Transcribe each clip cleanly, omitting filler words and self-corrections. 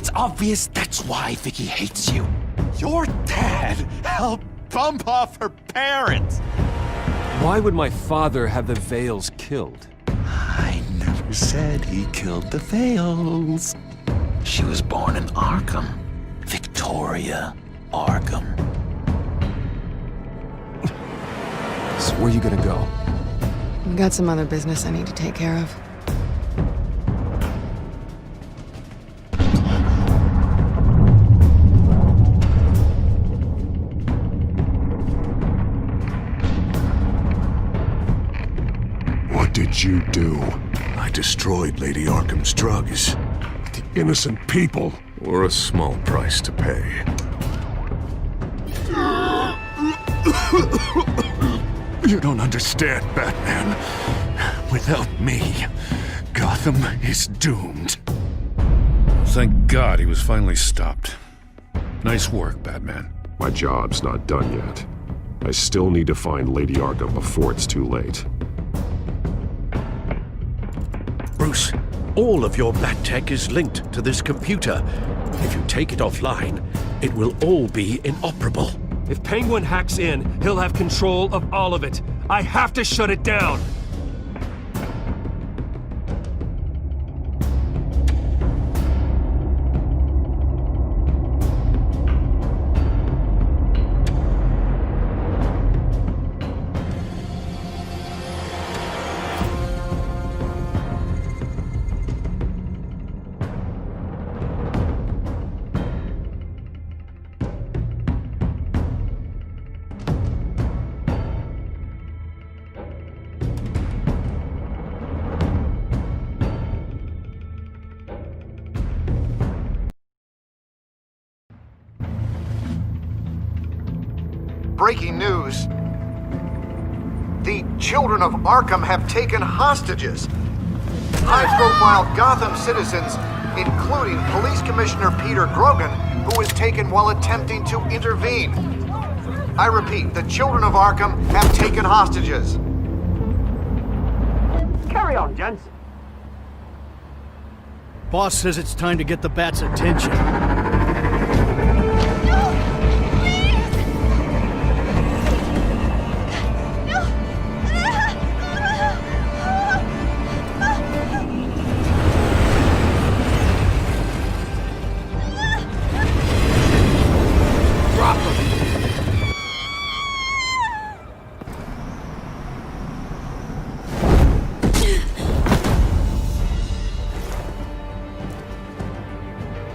It's obvious that's why Vicky hates you. Your dad helped bump off her parents. Why would my father have the Vales killed? I never said he killed the Vales. She was born in Arkham. Victoria Arkham. So where are you gonna go? Got some other business I need to take care of. What did you do? I destroyed Lady Arkham's drugs. The innocent people. Or a small price to pay. You don't understand, Batman. Without me, Gotham is doomed. Thank God he was finally stopped. Nice work, Batman. My job's not done yet. I still need to find Lady Arkham before it's too late. Bruce, all of your bat tech is linked to this computer. If you take it offline, it will all be inoperable. If Penguin hacks in, he'll have control of all of it. I have to shut it down! Breaking news. The children of Arkham have taken hostages. High-profile Gotham citizens, including Police Commissioner Peter Grogan, who was taken while attempting to intervene. I repeat, the children of Arkham have taken hostages. Carry on, gents. Boss says it's time to get the Bat's attention.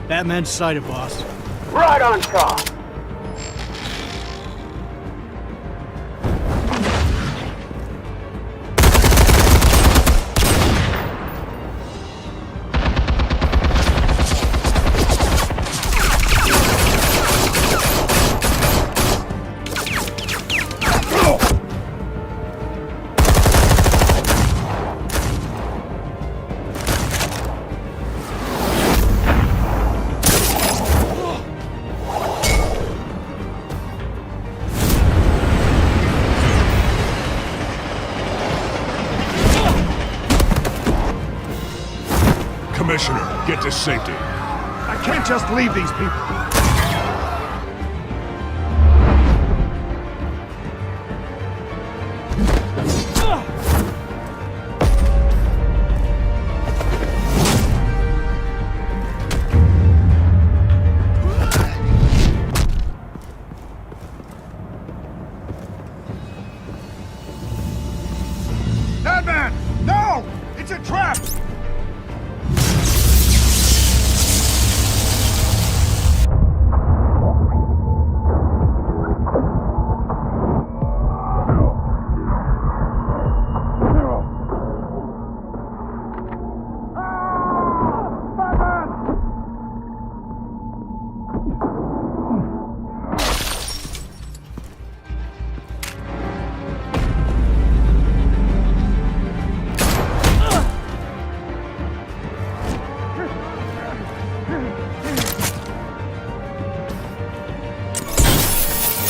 Batman's sighted, boss. Right on top. Commissioner, get to safety. I can't just leave these people. Batman! No! It's a trap!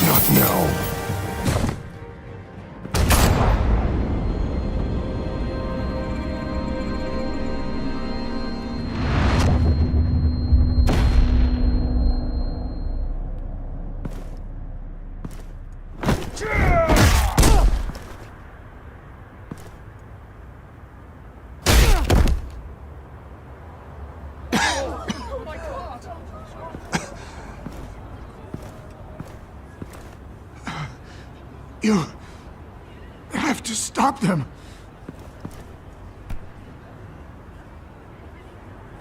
Not now. You have to stop them.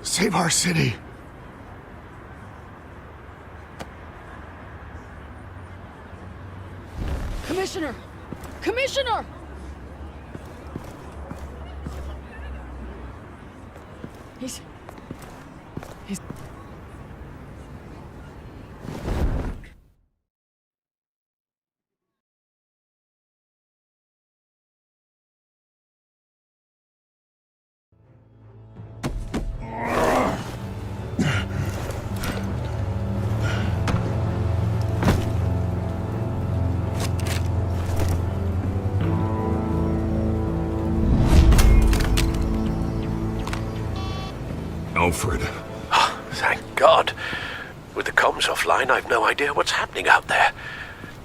Save our city. Commissioner! Commissioner! He's... Alfred. Thank God. With the comms offline, I've no idea what's happening out there.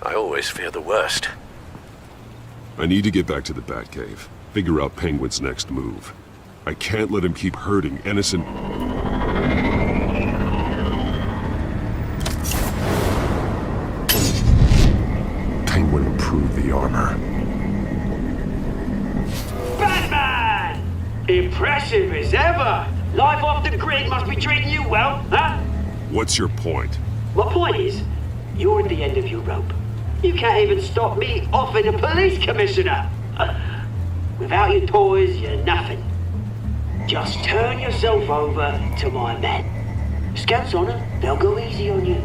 I always fear the worst. I need to get back to the Batcave. Figure out Penguin's next move. I can't let him keep hurting innocent... Penguin improved the armor. Batman! Impressive as ever! Life off the grid must be treating you well, huh? What's your point? My point is, you're at the end of your rope. You can't even stop me offing a police commissioner. Without your toys, you're nothing. Just turn yourself over to my men. Scouts on her, they'll go easy on you.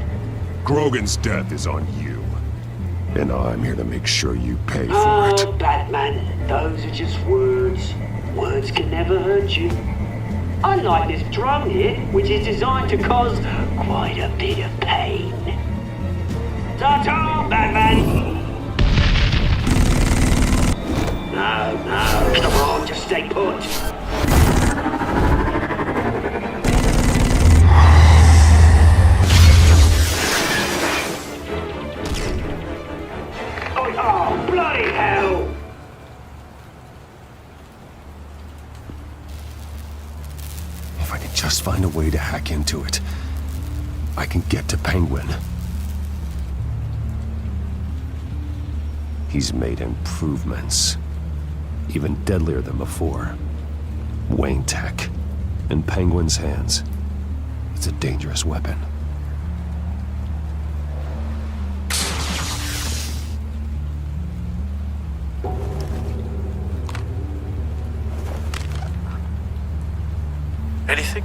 Grogan's death is on you. And I'm here to make sure you pay for it. Oh, Batman, those are just words. Words can never hurt you. Unlike this drone here, which is designed to cause quite a bit of pain. Ta-ta, Batman! No, come on, just stay put. Oh, bloody hell! If I could just find a way to hack into it, I can get to Penguin. He's made improvements, even deadlier than before. Wayne Tech, in Penguin's hands. It's a dangerous weapon. Anything?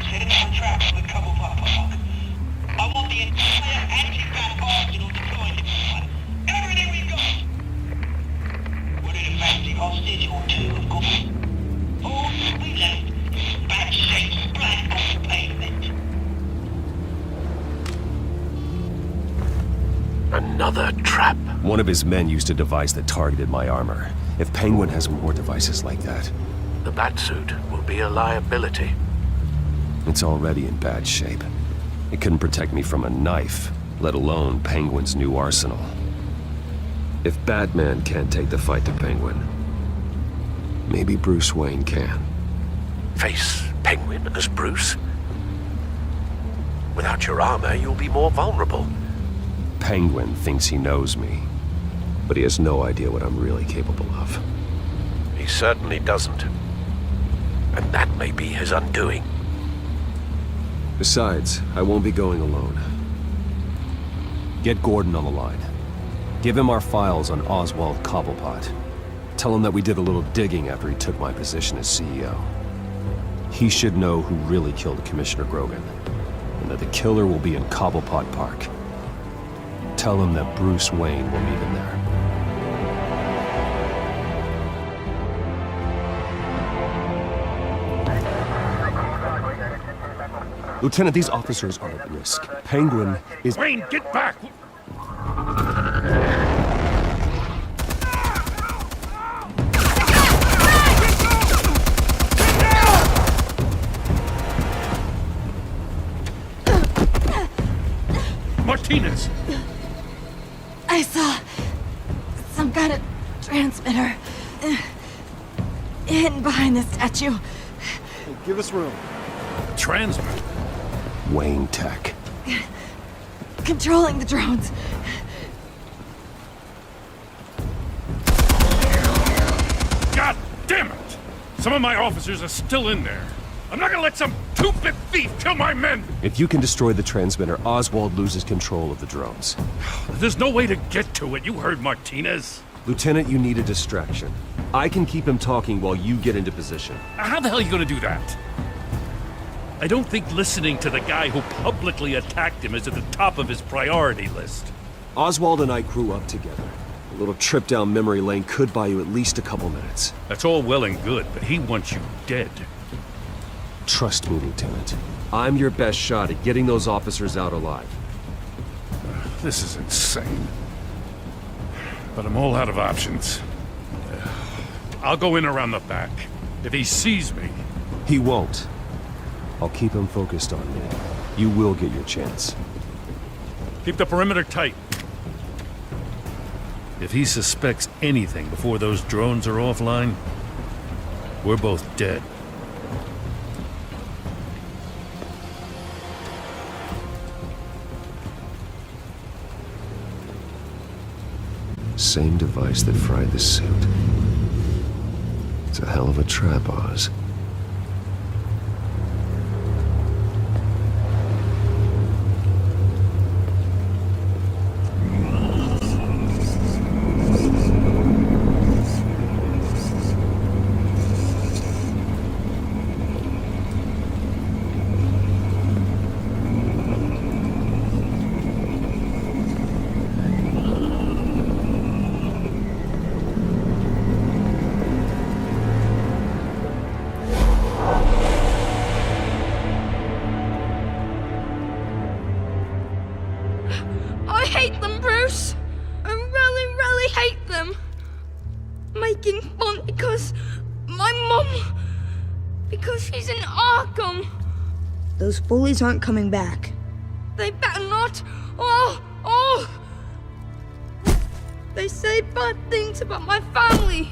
Set up traps in the Cobblepot Park. I want the entire anti-bat arsenal deployed. Everything we've got. We're in a fancy hostage or two, of course. All we left is bad shape black on the pavement. Another trap. One of his men used a device that targeted my armor. If Penguin has more devices like that, The Batsuit will be a liability. it's already in bad shape. It couldn't protect me from a knife, let alone Penguin's new arsenal. If Batman can't take the fight to Penguin, maybe Bruce Wayne can. Face Penguin as Bruce? Without your armor, you'll be more vulnerable. Penguin thinks he knows me, but he has no idea what I'm really capable of. He certainly doesn't. And that may be his undoing. Besides, I won't be going alone. Get Gordon on the line. Give him our files on Oswald Cobblepot. Tell him that we did a little digging after he took my position as CEO. He should know who really killed Commissioner Grogan, and that the killer will be in Cobblepot Park. Tell him that Bruce Wayne will meet him there. Lieutenant, these officers are at risk. Penguin is... Wayne, get back! Martinez! I saw some kind of transmitter hidden behind the statue. Hey, give us room. Transmit. Wayne Tech. Controlling the drones. Damn it! Some of my officers are still in there. I'm not gonna let some two-bit thief kill my men! If you can destroy the transmitter, Oswald loses control of the drones. There's no way to get to it. You heard Martinez. Lieutenant, you need a distraction. I can keep him talking while you get into position. How the hell are you gonna do that? I don't think listening to the guy who publicly attacked him is at the top of his priority list. Oswald and I grew up together. A little trip down memory lane could buy you at least a couple minutes. That's all well and good, but he wants you dead. Trust me, Lieutenant. I'm your best shot at getting those officers out alive. This is insane. But I'm all out of options. I'll go in around the back. If he sees me... He won't. I'll keep him focused on me. You will get your chance. Keep the perimeter tight. If he suspects anything before those drones are offline, we're both dead. Same device that fried the suit. It's a hell of a trap, Oz. I hate them, Bruce! I really, really hate them! Making fun because my mum... because she's in Arkham! Those bullies aren't coming back. They better not! Oh! They say bad things about my family!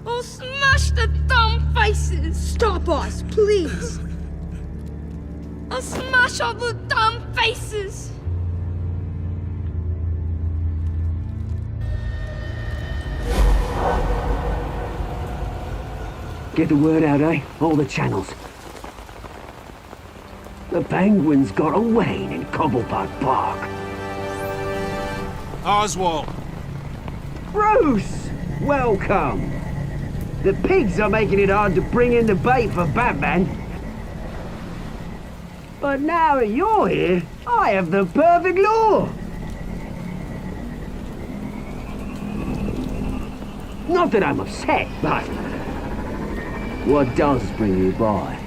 I'll smash the dumb faces! Stop us, please! I'll smash all the damn faces! Get the word out, eh? All the channels. The Penguins got a Wayne in Cobblepot Park. Oswald! Bruce! Welcome! The pigs are making it hard to bring in the bait for Batman. But now that you're here, I have the perfect lure! Not that I'm upset, but... what does bring you by?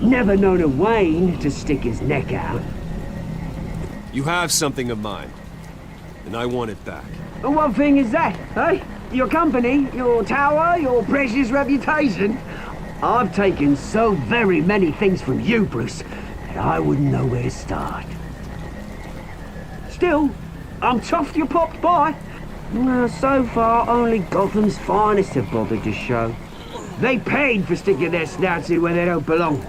Never known a Wayne to stick his neck out. You have something of mine, and I want it back. And what thing is that, eh? Your company, your tower, your precious reputation? I've taken so very many things from you, Bruce, that I wouldn't know where to start. Still, I'm chuffed you popped by. Well, so far, only Gotham's finest have bothered to show. They paid for sticking their snouts in where they don't belong.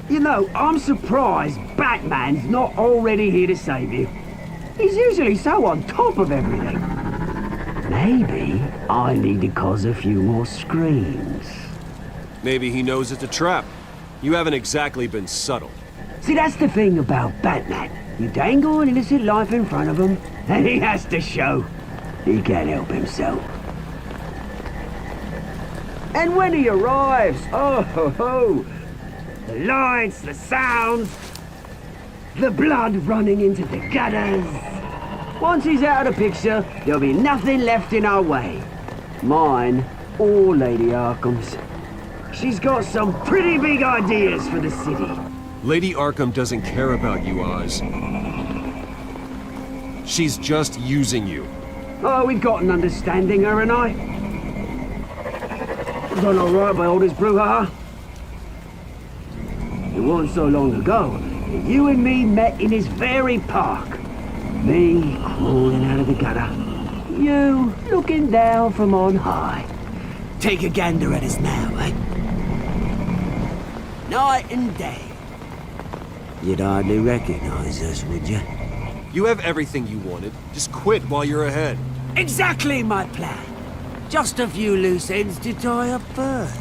You know, I'm surprised Batman's not already here to save you. He's usually so on top of everything. Maybe I need to cause a few more screams. Maybe he knows it's a trap. You haven't exactly been subtle. See, that's the thing about Batman. You dangle an innocent life in front of him, and he has to show. He can't help himself. And when he arrives, oh ho ho! The lights, the sounds, the blood running into the gutters. Once he's out of the picture, there'll be nothing left in our way. Mine or Lady Arkham's. She's got some pretty big ideas for the city. Lady Arkham doesn't care about you, Oz. She's just using you. Oh, we've got an understanding, her and I. Done all right by all this brouhaha. It wasn't so long ago that you and me met in this very park. Me crawling out of the gutter. You looking down from on high. Take a gander at us now, eh? Night and day. You'd hardly recognize us, would you? You have everything you wanted. Just quit while you're ahead. Exactly my plan. Just a few loose ends to tie up first.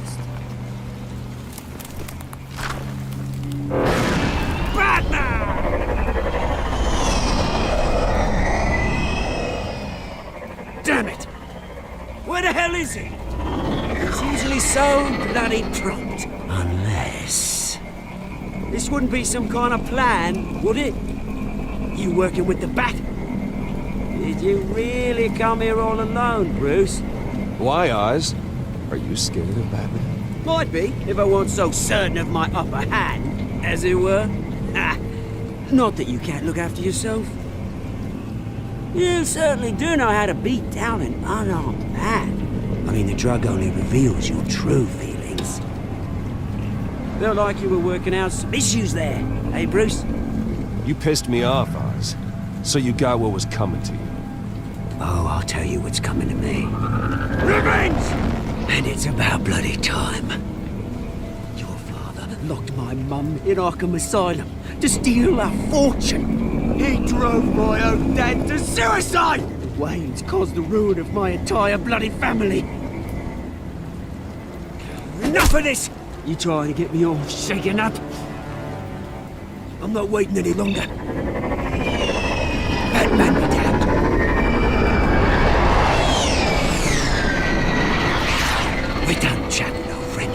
Damn it! Where the hell is he? He's usually so bloody prompt. Unless... This wouldn't be some kind of plan, would it? You working with the Bat? Did you really come here all alone, Bruce? Why, Oz? Are you scared of Batman? Might be, if I weren't so certain of my upper hand, as it were. Ha! Not that you can't look after yourself. You certainly do know how to beat down an unarmed man. I mean, the drug only reveals your true feelings. Felt like you were working out some issues there, eh, Bruce? You pissed me off, Oz. So you got what was coming to you. Oh, I'll tell you what's coming to me. Revenge! And it's about bloody time. Your father locked my mum in Arkham Asylum to steal a fortune. He drove my own dad to suicide! The Waynes caused the ruin of my entire bloody family. Enough of this! You trying to get me all shaken up? I'm not waiting any longer. Batman be damned. We're done chatting, old friend.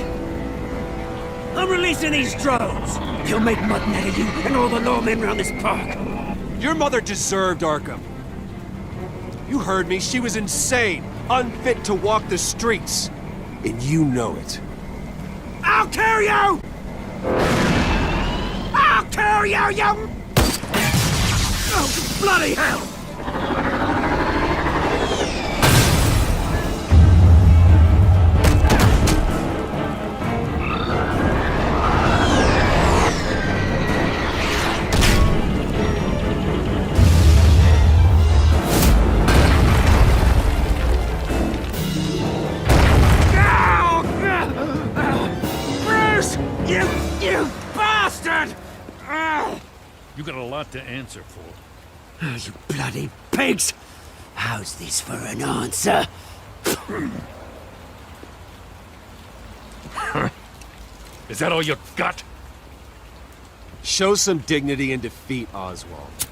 I'm releasing these drones. He'll make mutton out of you and all the lawmen around this park. Your mother deserved Arkham. You heard me. She was insane, unfit to walk the streets. And you know it. I'll kill you! I'll kill you, you... Oh, bloody hell! You bastard! You got a lot to answer for. Oh, you bloody pigs! How's this for an answer? Is that all you got? Show some dignity and defeat, Oswald.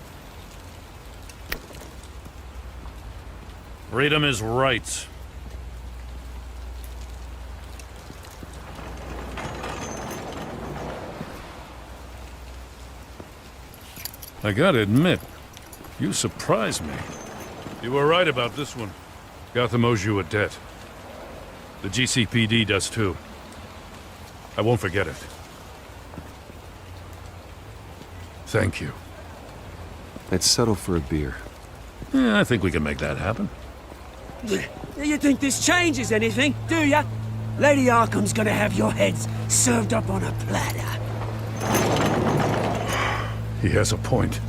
Read him his rights. I gotta admit, you surprised me. You were right about this one. Gotham owes you a debt. The GCPD does too. I won't forget it. Thank you. Let's settle for a beer. Yeah, I think we can make that happen. You think this changes anything, do ya? Lady Arkham's gonna have your heads served up on a platter. He has a point.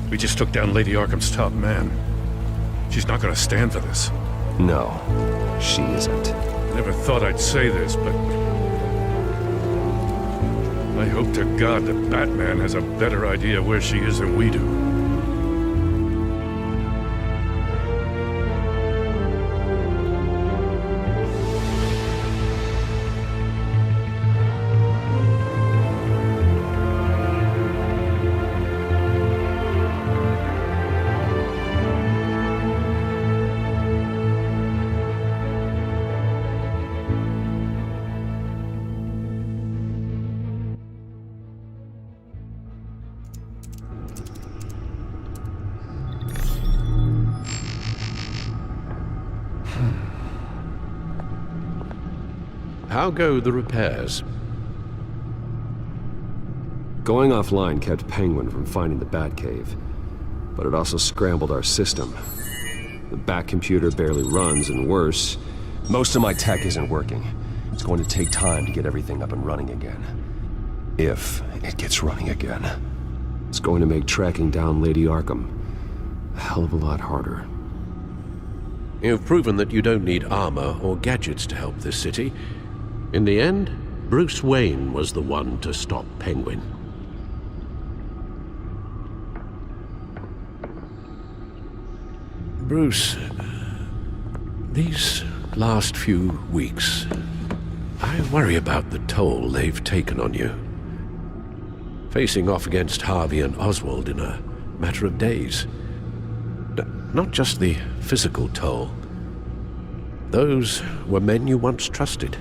We just took down Lady Arkham's top man. She's not gonna stand for this. No, she isn't. Never thought I'd say this, but... I hope to God that Batman has a better idea where she is than we do. How go the repairs? Going offline kept Penguin from finding the Batcave, but it also scrambled our system. The Bat computer barely runs, and worse, most of my tech isn't working. It's going to take time to get everything up and running again. If it gets running again. It's going to make tracking down Lady Arkham a hell of a lot harder. You've proven that you don't need armor or gadgets to help this city. In the end, Bruce Wayne was the one to stop Penguin. Bruce, these last few weeks, I worry about the toll they've taken on you. Facing off against Harvey and Oswald in a matter of days. Not just the physical toll. Those were men you once trusted,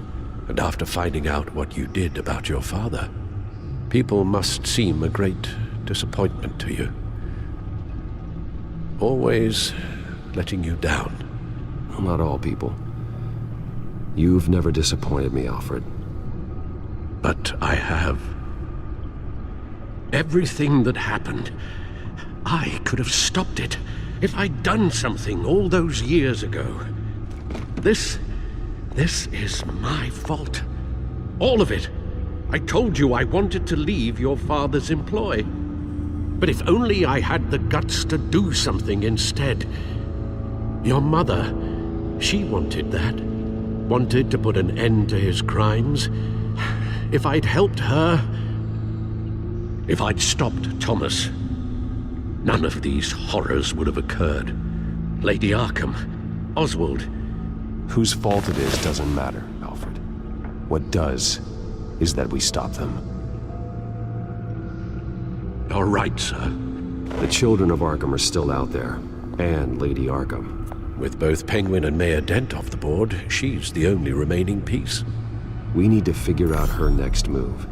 and after finding out what you did about your father, people must seem a great disappointment to you. Always letting you down. Well, not all people. You've never disappointed me, Alfred. But I have. Everything that happened, I could have stopped it if I'd done something all those years ago. This is my fault. All of it. I told you I wanted to leave your father's employ. But if only I had the guts to do something instead. Your mother, she wanted that. Wanted to put an end to his crimes. If I'd helped her, if I'd stopped Thomas, none of these horrors would have occurred. Lady Arkham, Oswald. Whose fault it is doesn't matter, Alfred. What does is that we stop them. All right, sir. The children of Arkham are still out there, and Lady Arkham. With both Penguin and Mayor Dent off the board, she's the only remaining piece. We need to figure out her next move.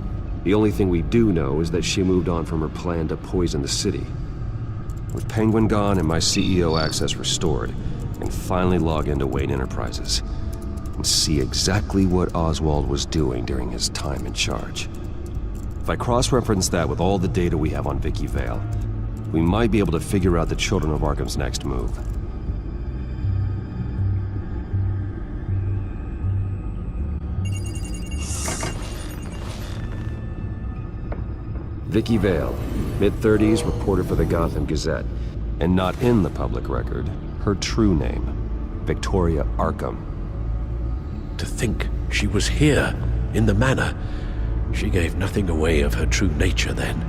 The only thing we do know is that she moved on from her plan to poison the city. With Penguin gone and my CEO access restored, I can finally log into Wayne Enterprises and see exactly what Oswald was doing during his time in charge. If I cross-reference that with all the data we have on Vicky Vale, we might be able to figure out the Children of Arkham's next move. Vicky Vale, mid-30s, reporter for the Gotham Gazette, and not in the public record, her true name, Victoria Arkham. To think she was here, in the manor. She gave nothing away of her true nature then.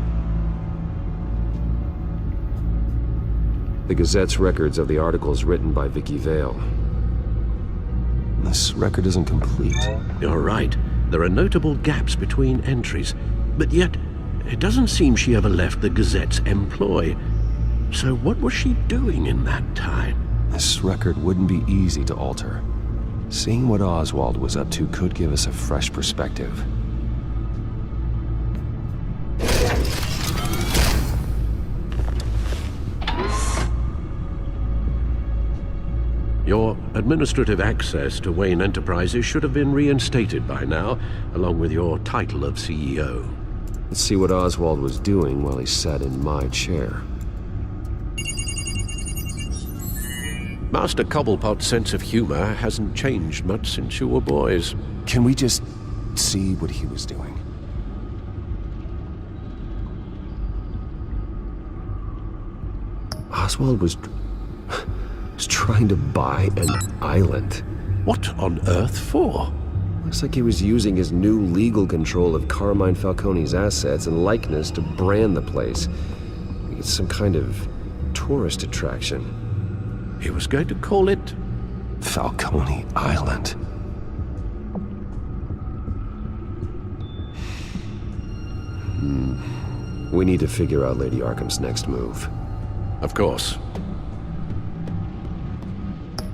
The Gazette's records of the articles written by Vicky Vale. This record isn't complete. You're right. There are notable gaps between entries, but yet it doesn't seem she ever left the Gazette's employ. So what was she doing in that time? This record wouldn't be easy to alter. Seeing what Oswald was up to could give us a fresh perspective. Your administrative access to Wayne Enterprises should have been reinstated by now, along with your title of CEO. Let's see what Oswald was doing while he sat in my chair. Master Cobblepot's sense of humor hasn't changed much since you were boys. Can we just see what he was doing? Oswald was trying to buy an island. What on earth for? Looks like he was using his new legal control of Carmine Falcone's assets and likeness to brand the place. It's some kind of tourist attraction. He was going to call it Falcone Island. We need to figure out Lady Arkham's next move. Of course.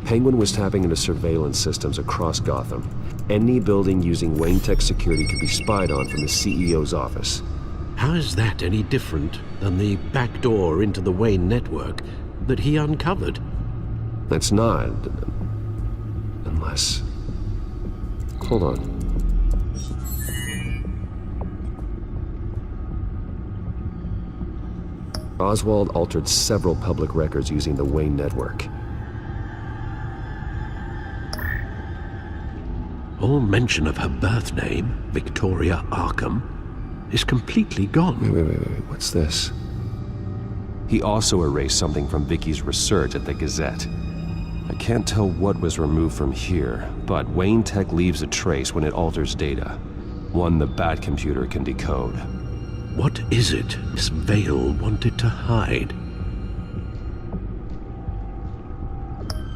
Penguin was tapping into surveillance systems across Gotham. Any building using Wayne Tech security could be spied on from the CEO's office. How is that any different than the back door into the Wayne network that he uncovered? That's not. Unless... Hold on. Oswald altered several public records using the Wayne network. All mention of her birth name, Victoria Arkham, is completely gone. Wait. What's this? He also erased something from Vicky's research at the Gazette. I can't tell what was removed from here, but Wayne Tech leaves a trace when it alters data. One the Bat computer can decode. What is it Miss Vale wanted to hide?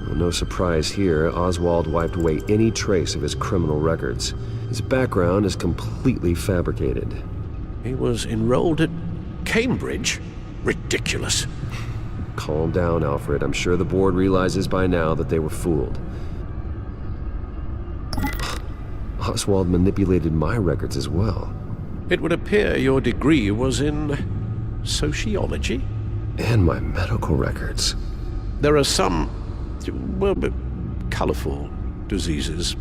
Well, no surprise here, Oswald wiped away any trace of his criminal records. His background is completely fabricated. He was enrolled at Cambridge? Ridiculous. Calm down, Alfred. I'm sure the board realizes by now that they were fooled. Oswald manipulated my records as well. It would appear your degree was in sociology? And my medical records. There are some, well, colorful diseases.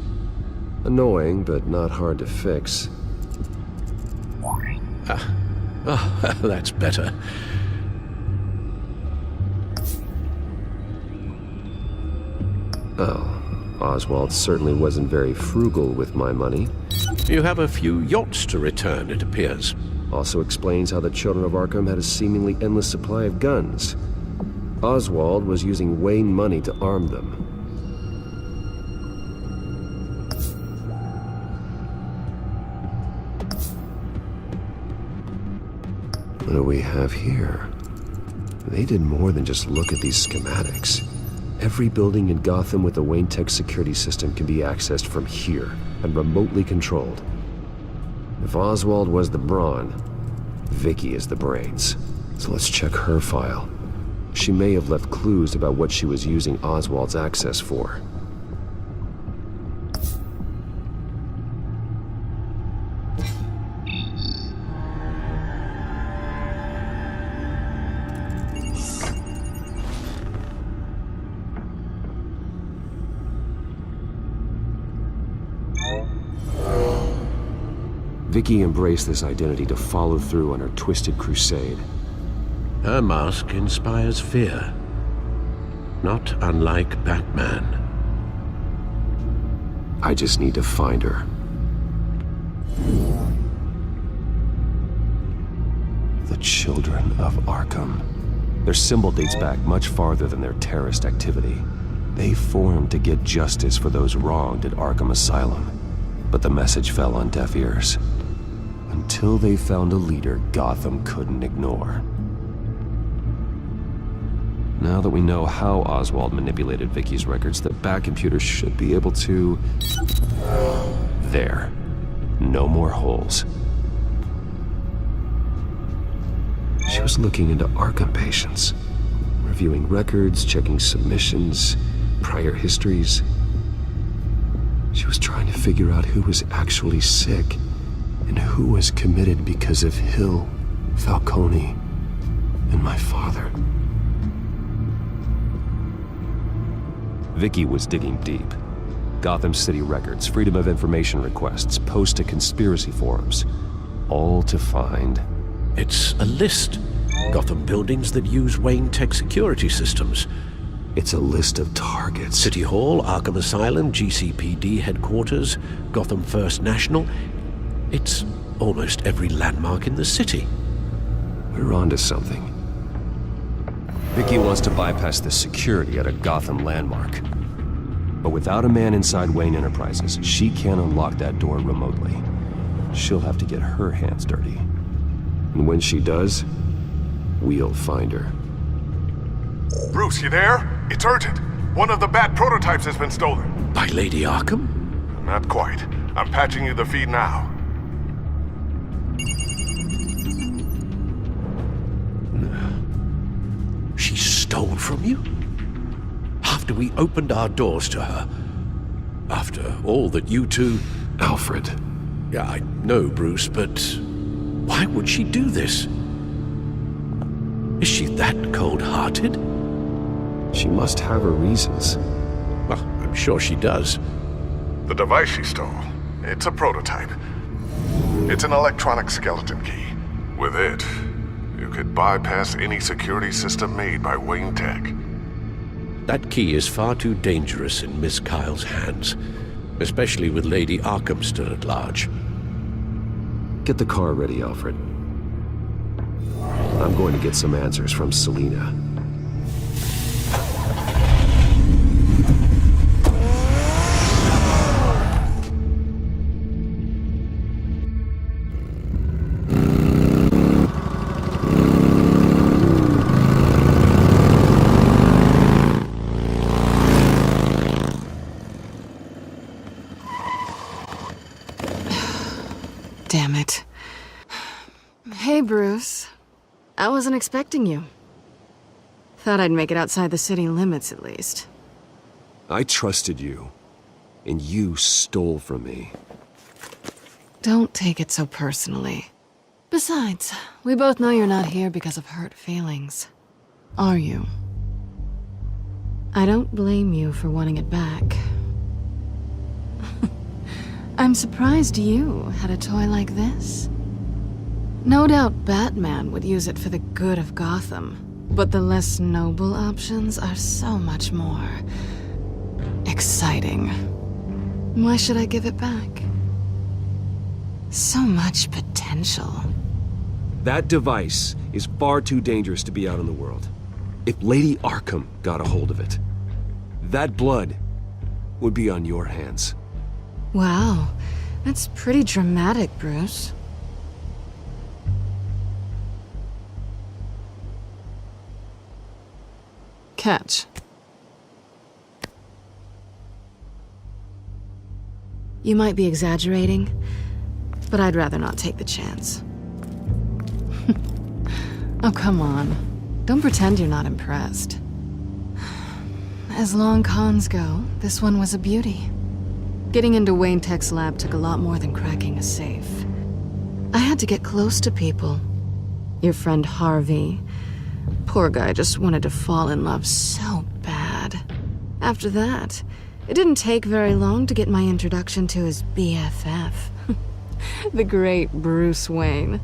Annoying, but not hard to fix. That's better. Oh, Oswald certainly wasn't very frugal with my money. You have a few yachts to return, it appears. Also explains how the Children of Arkham had a seemingly endless supply of guns. Oswald was using Wayne money to arm them. What do we have here? They did more than just look at these schematics. Every building in Gotham with a Wayne Tech security system can be accessed from here and remotely controlled. If Oswald was the brawn, Vicky is the brains. So let's check her file. She may have left clues about what she was using Oswald's access for. Vicky embraced this identity to follow through on her twisted crusade. Her mask inspires fear. Not unlike Batman. I just need to find her. The Children of Arkham. Their symbol dates back much farther than their terrorist activity. They formed to get justice for those wronged at Arkham Asylum. But the message fell on deaf ears. Until they found a leader Gotham couldn't ignore. Now that we know how Oswald manipulated Vicky's records, the Bat computer should be able to... There. No more holes. She was looking into Arkham patients, reviewing records, checking submissions, prior histories. She was trying to figure out who was actually sick and who was committed because of Hill, Falcone, and my father. Vicky was digging deep. Gotham City records, Freedom of Information requests, posts to conspiracy forums. All to find... It's a list. Gotham buildings that use Wayne Tech security systems. It's a list of targets. City Hall, Arkham Asylum, GCPD headquarters, Gotham First National. It's almost every landmark in the city. We're onto something. Vicky wants to bypass the security at a Gotham landmark. But without a man inside Wayne Enterprises, she can't unlock that door remotely. She'll have to get her hands dirty. And when she does, we'll find her. Bruce, you there? It's urgent. One of the Bat prototypes has been stolen. By Lady Arkham? Not quite. I'm patching you the feed now. She stole from you? After we opened our doors to her? After all that you two... Alfred. Yeah, I know, Bruce, but why would she do this? Is she that cold-hearted? She must have her reasons. Well, I'm sure she does. The device she stole, it's a prototype. It's an electronic skeleton key. With it, you could bypass any security system made by Wayne Tech. That key is far too dangerous in Miss Kyle's hands, especially with Lady Arkham still at large. Get the car ready, Alfred. I'm going to get some answers from Selina. Damn it. Hey, Bruce. I wasn't expecting you. Thought I'd make it outside the city limits, at least. I trusted you, and you stole from me. Don't take it so personally. Besides, we both know you're not here because of hurt feelings. Are you? I don't blame you for wanting it back. I'm surprised you had a toy like this. No doubt Batman would use it for the good of Gotham, but the less noble options are so much more exciting. Why should I give it back? So much potential. That device is far too dangerous to be out in the world. If Lady Arkham got a hold of it, that blood would be on your hands. Wow, that's pretty dramatic, Bruce. Catch. You might be exaggerating, but I'd rather not take the chance. Oh, come on. Don't pretend you're not impressed. As long cons go, this one was a beauty. Getting into Wayne Tech's lab took a lot more than cracking a safe. I had to get close to people. Your friend Harvey. Poor guy just wanted to fall in love so bad. After that, it didn't take very long to get my introduction to his BFF. The great Bruce Wayne.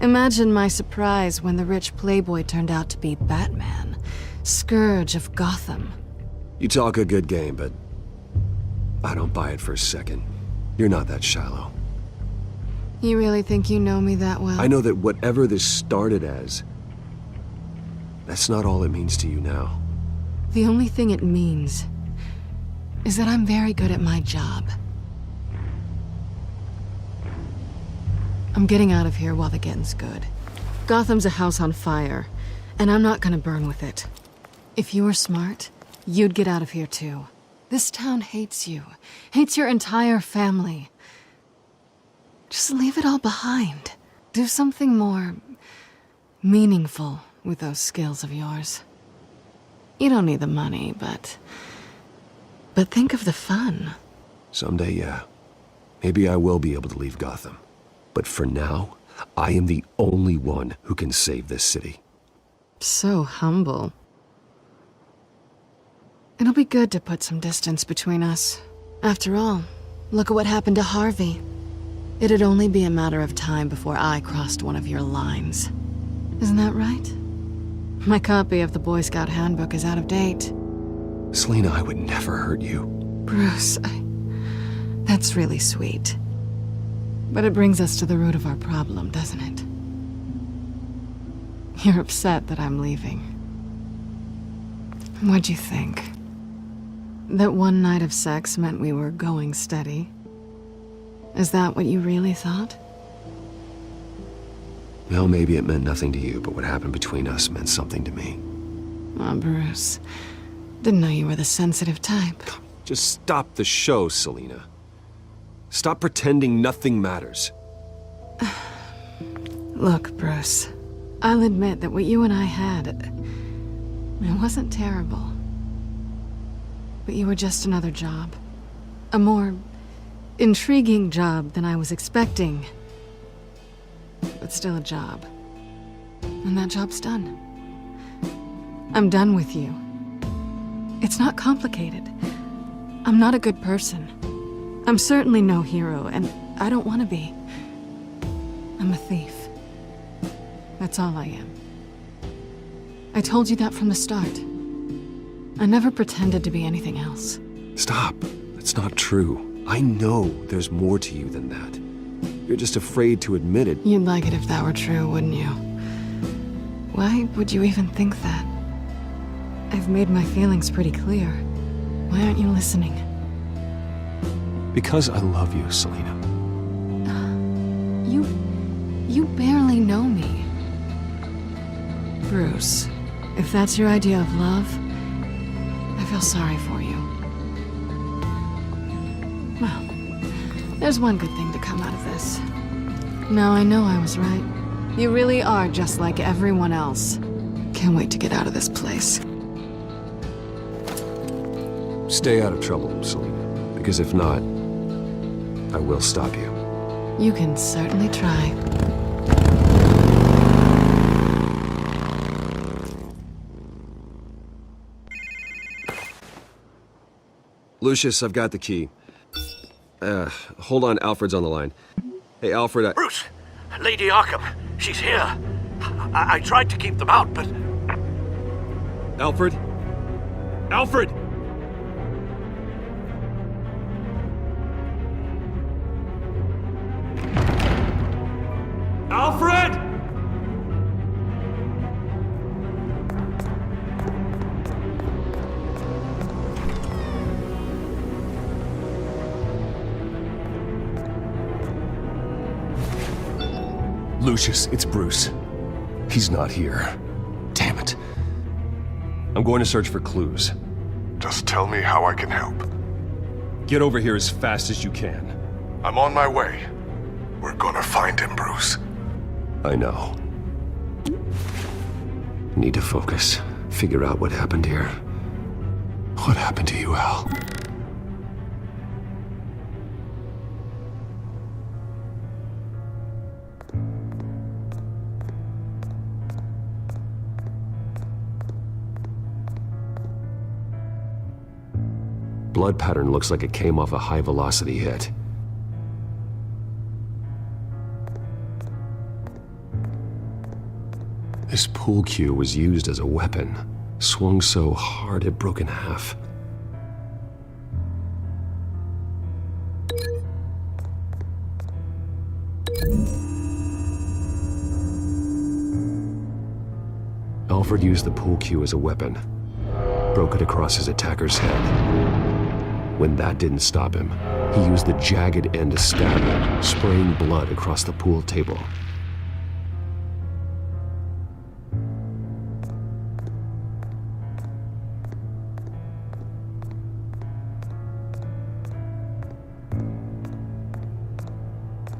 Imagine my surprise when the rich playboy turned out to be Batman, Scourge of Gotham. You talk a good game, but I don't buy it for a second. You're not that shallow. You really think you know me that well? I know that whatever this started as, that's not all it means to you now. The only thing it means is that I'm very good at my job. I'm getting out of here while the getting's good. Gotham's a house on fire, and I'm not gonna burn with it. If you were smart, you'd get out of here too. This town hates you, hates your entire family. Just leave it all behind. Do something more meaningful with those skills of yours. You don't need the money, but think of the fun. Someday, yeah. Maybe I will be able to leave Gotham. But for now, I am the only one who can save this city. So humble. It'll be good to put some distance between us. After all, look at what happened to Harvey. It'd only be a matter of time before I crossed one of your lines. Isn't that right? My copy of the Boy Scout handbook is out of date. Selina, I would never hurt you. Bruce, that's really sweet. But it brings us to the root of our problem, doesn't it? You're upset that I'm leaving. What'd you think? That one night of sex meant we were going steady? Is that what you really thought? Well, maybe it meant nothing to you, but what happened between us meant something to me. Oh, Bruce. Didn't know you were the sensitive type. Just stop the show, Selina. Stop pretending nothing matters. Look, Bruce. I'll admit that what you and I had, it wasn't terrible. But you were just another job. A more intriguing job than I was expecting. But still a job. And that job's done. I'm done with you. It's not complicated. I'm not a good person. I'm certainly no hero, and I don't want to be. I'm a thief. That's all I am. I told you that from the start. I never pretended to be anything else. Stop. That's not true. I know there's more to you than that. You're just afraid to admit it. You'd like it if that were true, wouldn't you? Why would you even think that? I've made my feelings pretty clear. Why aren't you listening? Because I love you, Selina. You barely know me. Bruce, if that's your idea of love, I feel sorry for you. Well, There's one good thing to come out of this. Now I know I was right. You really are just like everyone else. Can't wait to get out of this place. Stay out of trouble, Selena. Because if not, I will stop you. You can certainly try. Lucius, I've got the key. Hold on, Alfred's on the line. Hey, Alfred, Bruce! Lady Arkham, she's here. I tried to keep them out, but... Alfred? Alfred! Alfred! Lucius, it's Bruce. He's not here. Damn it. I'm going to search for clues. Just tell me how I can help. Get over here as fast as you can. I'm on my way. We're gonna find him, Bruce. I know. Need to focus. Figure out what happened here. What happened to you, Al? Blood pattern looks like it came off a high-velocity hit. This pool cue was used as a weapon, swung so hard it broke in half. Alfred used the pool cue as a weapon, broke it across his attacker's head. When that didn't stop him, he used the jagged end to stab him, spraying blood across the pool table.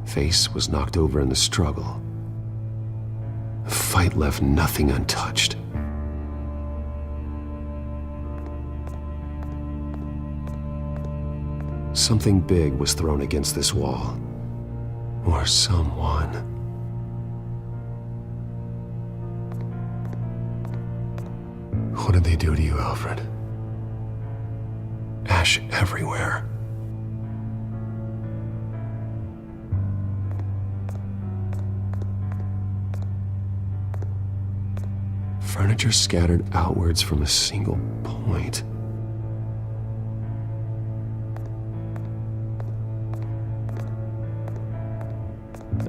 Face was knocked over in the struggle. The fight left nothing untouched. Something big was thrown against this wall. Or someone. What did they do to you, Alfred? Ash everywhere. Furniture scattered outwards from a single point.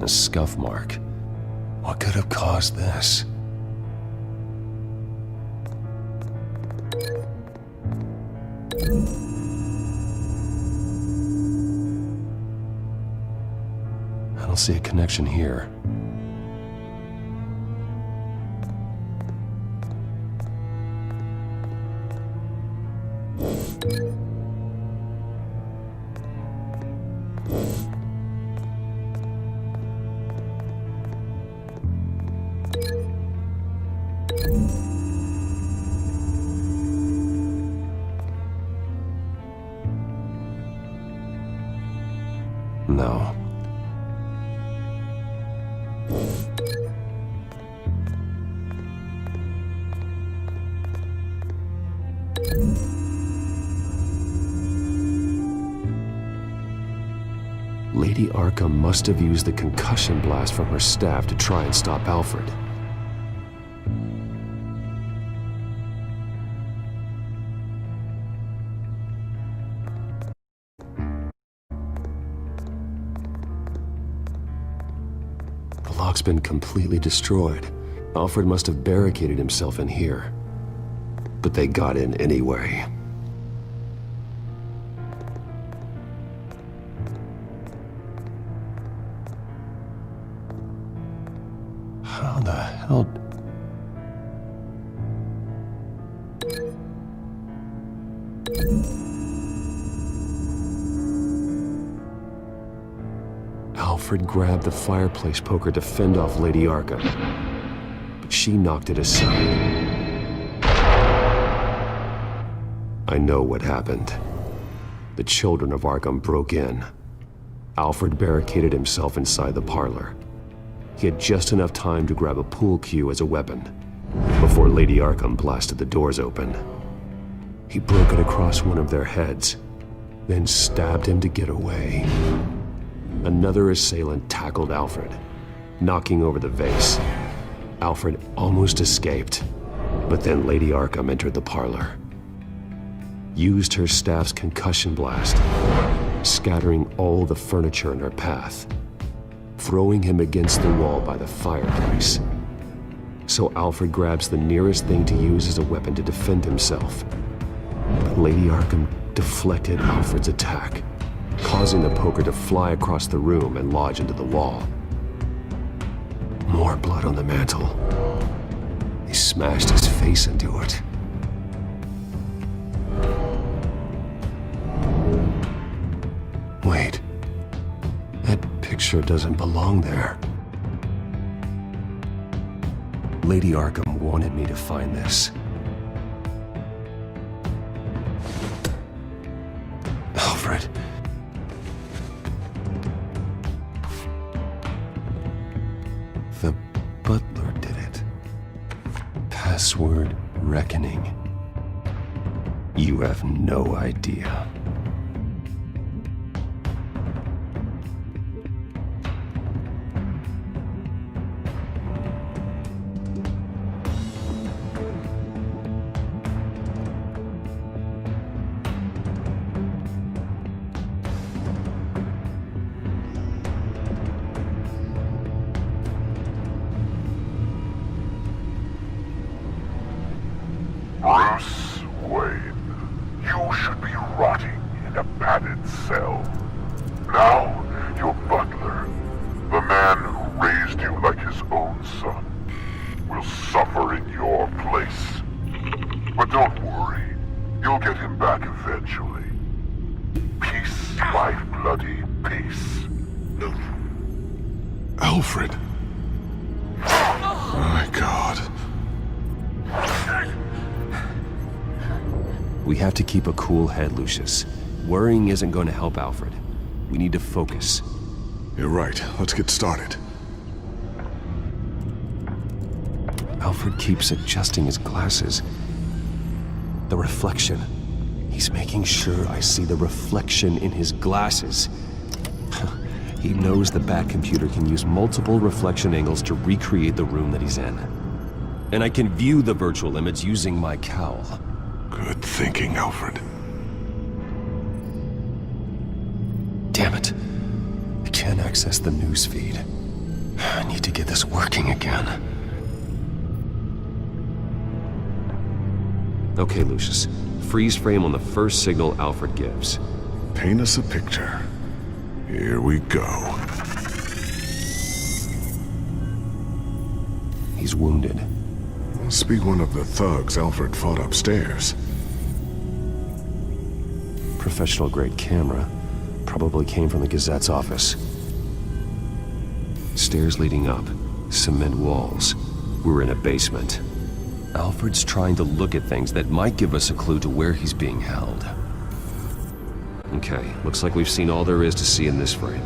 A scuff mark. What could have caused this? I don't see a connection here. No. Lady Arkham must have used the concussion blast from her staff to try and stop Alfred. The lock's been completely destroyed. Alfred must have barricaded himself in here. But they got in anyway. How the hell... Alfred grabbed the fireplace poker to fend off Lady Arkham, but she knocked it aside. I know what happened. The children of Arkham broke in. Alfred barricaded himself inside the parlor. He had just enough time to grab a pool cue as a weapon before Lady Arkham blasted the doors open. He broke it across one of their heads, then stabbed him to get away. Another assailant tackled Alfred, knocking over the vase. Alfred almost escaped, but then Lady Arkham entered the parlor, used her staff's concussion blast, scattering all the furniture in her path, throwing him against the wall by the fireplace. So Alfred grabs the nearest thing to use as a weapon to defend himself. But Lady Arkham deflected Alfred's attack, causing the poker to fly across the room and lodge into the wall. More blood on the mantle. He smashed his face into it. Wait. That picture doesn't belong there. Lady Arkham wanted me to find this. Alfred. The butler did it. Password reckoning. You have no idea. Bruce Wayne, you should be rotting in a padded cell. Now, your butler, the man who raised you like his own son, will suffer in your place. But don't worry, you'll get him back eventually. Peace, my bloody peace. Alfred. My God. We have to keep a cool head, Lucius. Worrying isn't going to help Alfred. We need to focus. You're right. Let's get started. Alfred keeps adjusting his glasses. The reflection. He's making sure I see the reflection in his glasses. He knows the Batcomputer can use multiple reflection angles to recreate the room that he's in. And I can view the virtual image using my cowl. Good thinking, Alfred. Damn it. I can't access the news feed. I need to get this working again. Okay, Lucius. Freeze frame on the first signal Alfred gives. Paint us a picture. Here we go. He's wounded. Must be one of the thugs Alfred fought upstairs. Professional-grade camera. Probably came from the Gazette's office. Stairs leading up. Cement walls. We're in a basement. Alfred's trying to look at things that might give us a clue to where he's being held. Okay, looks like we've seen all there is to see in this frame.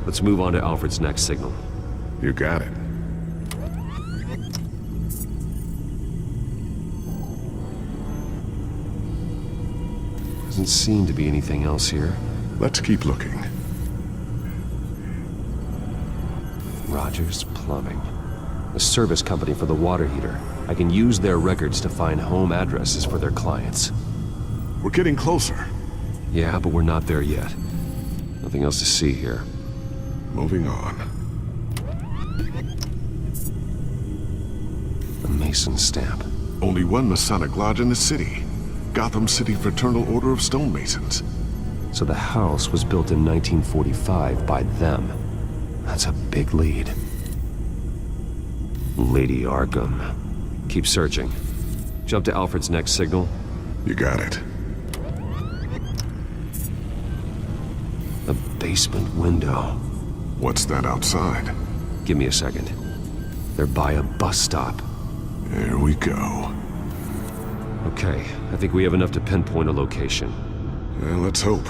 Let's move on to Alfred's next signal. You got it. Doesn't seem to be anything else here. Let's keep looking. Rogers Plumbing. A service company for the water heater. I can use their records to find home addresses for their clients. We're getting closer. Yeah, but we're not there yet. Nothing else to see here. Moving on. A Mason stamp. Only one Masonic lodge in the city. Gotham City Fraternal Order of Stonemasons. So the house was built in 1945 by them. That's a big lead. Lady Arkham. Keep searching. Jump to Alfred's next signal. You got it. A basement window. What's that outside? Give me a second. They're by a bus stop. There we go. Okay, I think we have enough to pinpoint a location. Let's hope.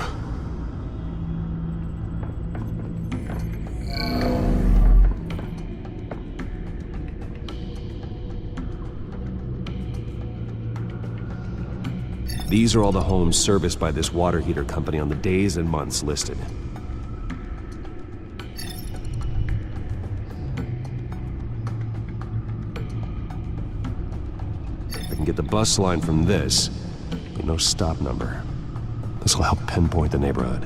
These are all the homes serviced by this water heater company on the days and months listed. I can get the bus line from this, but no stop number. This will help pinpoint the neighborhood.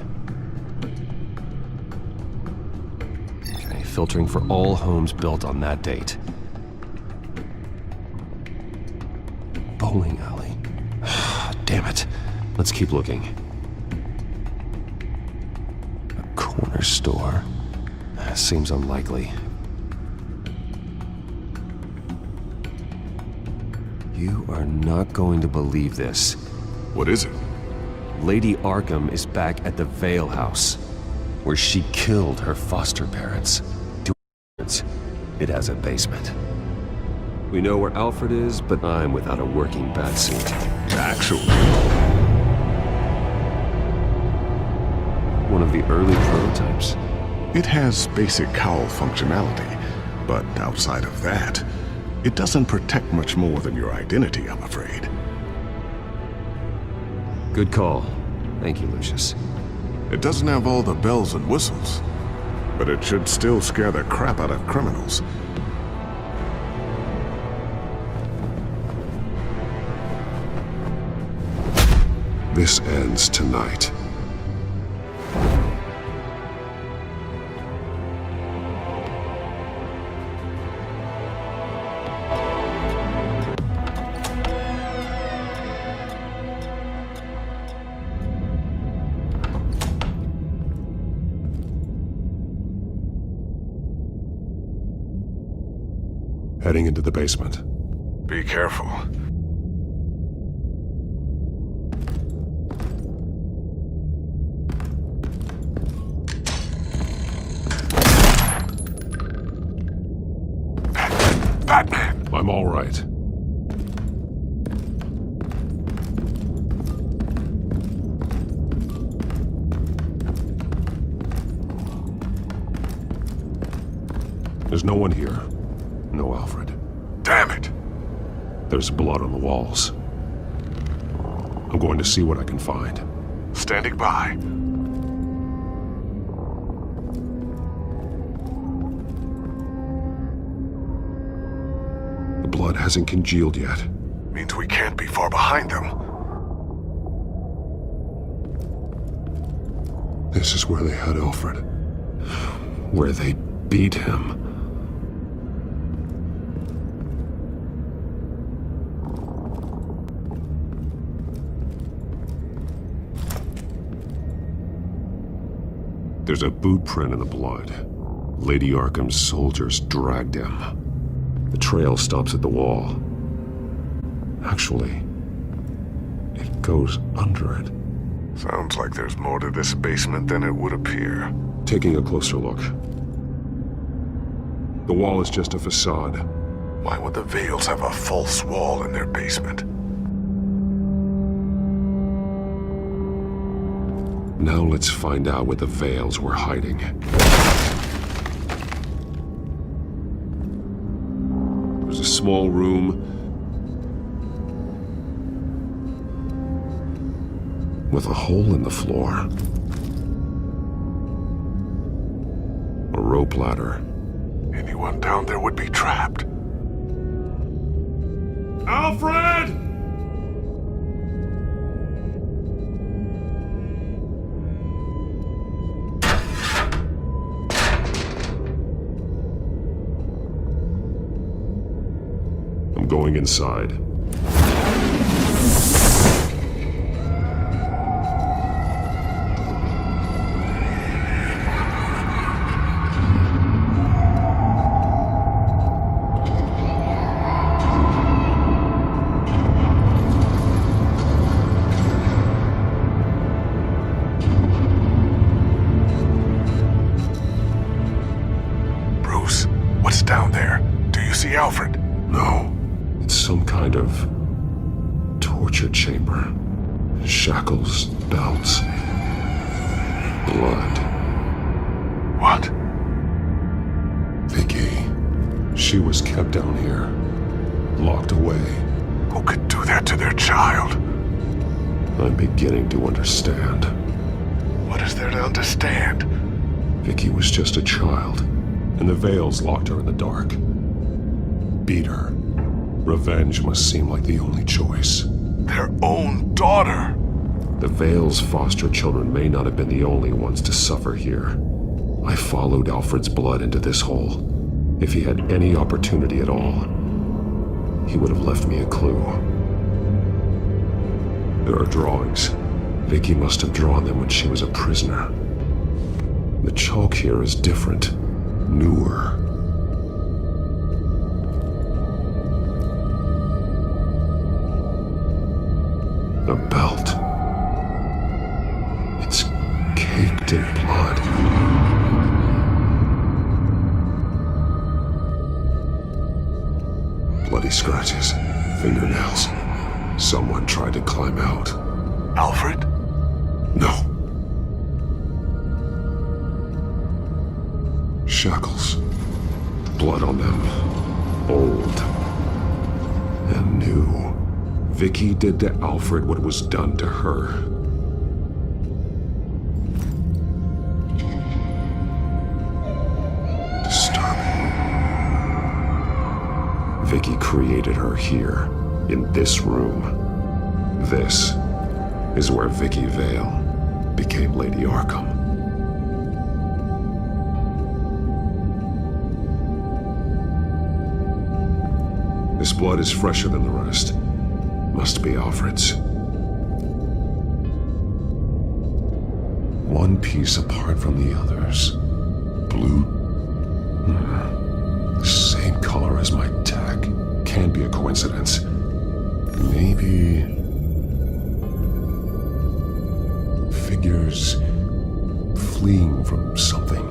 Okay, filtering for all homes built on that date. Bowling alley. Damn it. Let's keep looking. A corner store. Seems unlikely. You are not going to believe this. What is it? Lady Arkham is back at the Vale House, where she killed her foster parents. It has a basement. We know where Alfred is, but I'm without a working batsuit. Actually. One of the early prototypes. It has basic cowl functionality, but outside of that, it doesn't protect much more than your identity, I'm afraid. Good call. Thank you, Lucius. It doesn't have all the bells and whistles, but it should still scare the crap out of criminals. This ends tonight. Heading into the basement. Be careful. Batman! I'm all right. There's no one here. No Alfred. Damn it! There's blood on the walls. I'm going to see what I can find. Standing by. The blood hasn't congealed yet. Means we can't be far behind them. This is where they had Alfred. Where they beat him. There's a boot print in the blood. Lady Arkham's soldiers dragged him. The trail stops at the wall. Actually, it goes under it. Sounds like there's more to this basement than it would appear. Taking a closer look. The wall is just a facade. Why would the Vales have a false wall in their basement? Now let's find out what the Vales were hiding. There's a small room with a hole in the floor. A rope ladder. Anyone down there would be trapped. Alfred! I'm going inside. Bruce, what's down there? Do you see Alfred? No. It's some kind of torture chamber. Shackles, belts, blood. What? Vicky. She was kept down here, locked away. Who could do that to their child? I'm beginning to understand. What is there to understand? Vicky was just a child, and the Veils locked her in the dark. Beat her. Revenge must seem like the only choice. Their own daughter! The Veils' foster children may not have been the only ones to suffer here. I followed Alfred's blood into this hole. If he had any opportunity at all, he would have left me a clue. There are drawings. Vicky must have drawn them when she was a prisoner. The chalk here is different, newer. A belt. It's caked in blood. Bloody scratches, fingernails. Someone tried to climb out. Alfred? No. Shackles. Blood on them. Old. And new. Vicky did to Alfred what was done to her. Disturbing. Vicky created her here, in this room. This is where Vicky Vale became Lady Arkham. This blood is fresher than the rest. Must be Alfred's. One piece apart from the others. Blue? The same color as my tech. Can't be a coincidence. Maybe... figures fleeing from something.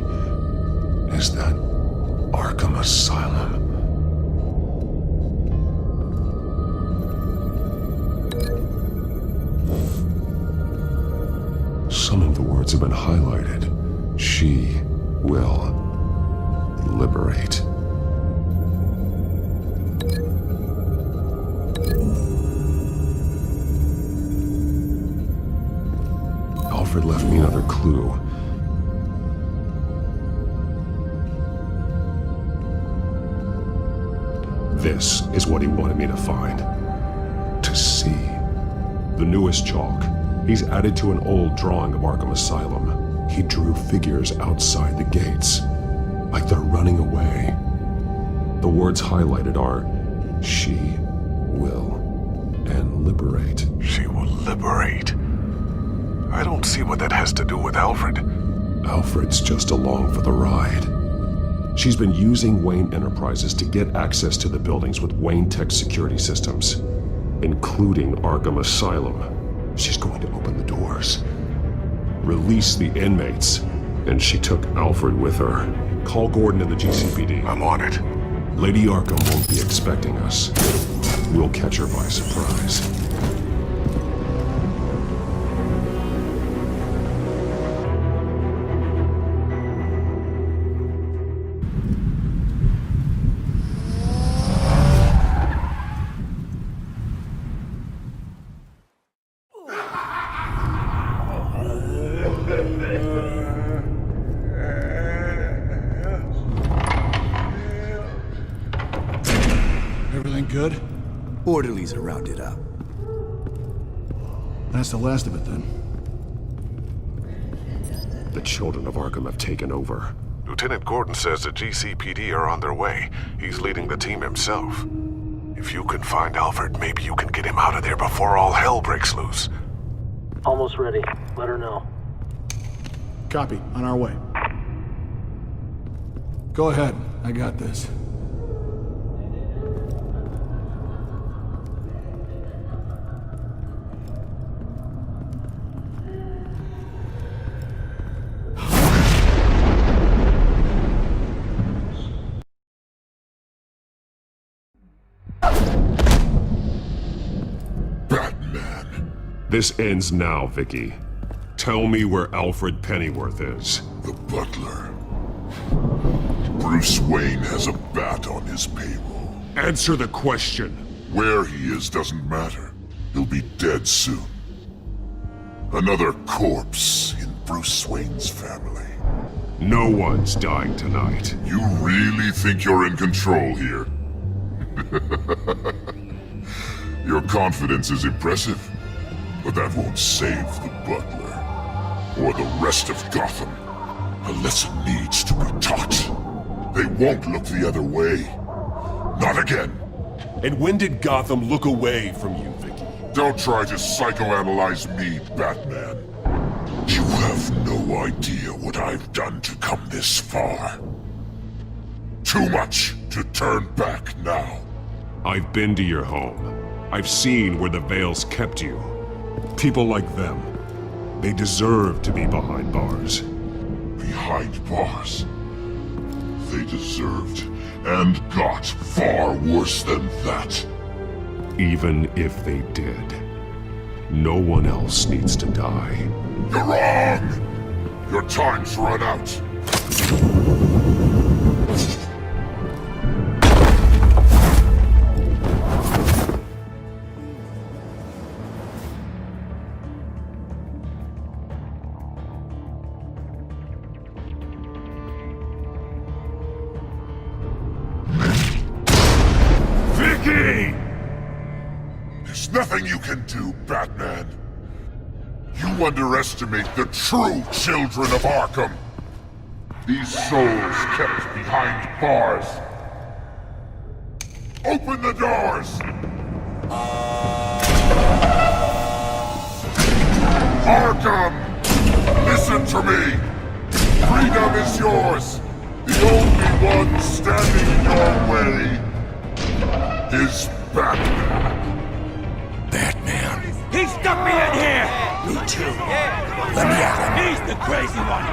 Is that Arkham Asylum? Some of the words have been highlighted. She will liberate. Alfred left me another clue. This is what he wanted me to find. To see. The newest chalk. He's added to an old drawing of Arkham Asylum. He drew figures outside the gates, like they're running away. The words highlighted are, she will, and liberate. She will liberate? I don't see what that has to do with Alfred. Alfred's just along for the ride. She's been using Wayne Enterprises to get access to the buildings with Wayne Tech security systems, including Arkham Asylum. She's going to open the doors, release the inmates, and she took Alfred with her. Call Gordon and the GCPD. I'm on it. Lady Arkham won't be expecting us. We'll catch her by surprise. Everything good? Orderlies are rounded up. That's the last of it, then. The children of Arkham have taken over. Lieutenant Gordon says the GCPD are on their way. He's leading the team himself. If you can find Alfred, maybe you can get him out of there before all hell breaks loose. Almost ready. Let her know. Copy. On our way. Go ahead. I got this. This ends now, Vicky. Tell me where Alfred Pennyworth is. The butler. Bruce Wayne has a bat on his payroll. Answer the question. Where he is doesn't matter. He'll be dead soon. Another corpse in Bruce Wayne's family. No one's dying tonight. You really think you're in control here? Your confidence is impressive, but that won't save the butler. Or the rest of Gotham. A lesson needs to be taught. They won't look the other way. Not again. And when did Gotham look away from you, Vicky? Don't try to psychoanalyze me, Batman. You have no idea what I've done to come this far. Too much to turn back now. I've been to your home. I've seen where the Veils kept you. People like them. They deserve to be behind bars. Behind bars? They deserved and got far worse than that. Even if they did, no one else needs to die. You're wrong! Your time's run out. Vicky! There's nothing you can do, Batman. You underestimate the true children of Arkham. These souls kept behind bars. Open the doors! Arkham! Listen to me! Freedom is yours! The only one standing in your way is Batman. Batman. He stuck me in here! Me too. Let me at him. He's the crazy one!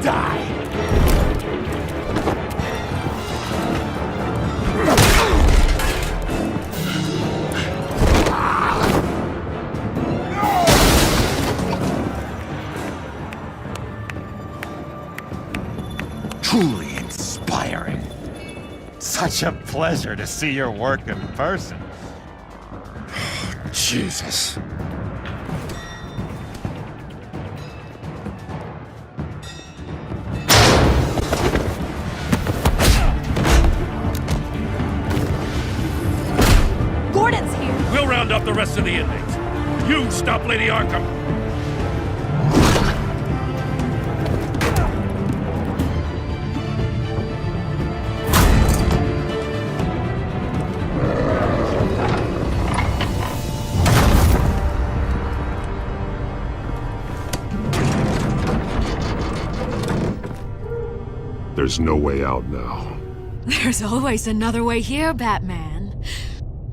die! Truly inspiring. Such a pleasure to see your work in person. Jesus. Gordon's here. We'll round up the rest of the inmates. You stop Lady Arkham. There's no way out now. There's always another way here, Batman.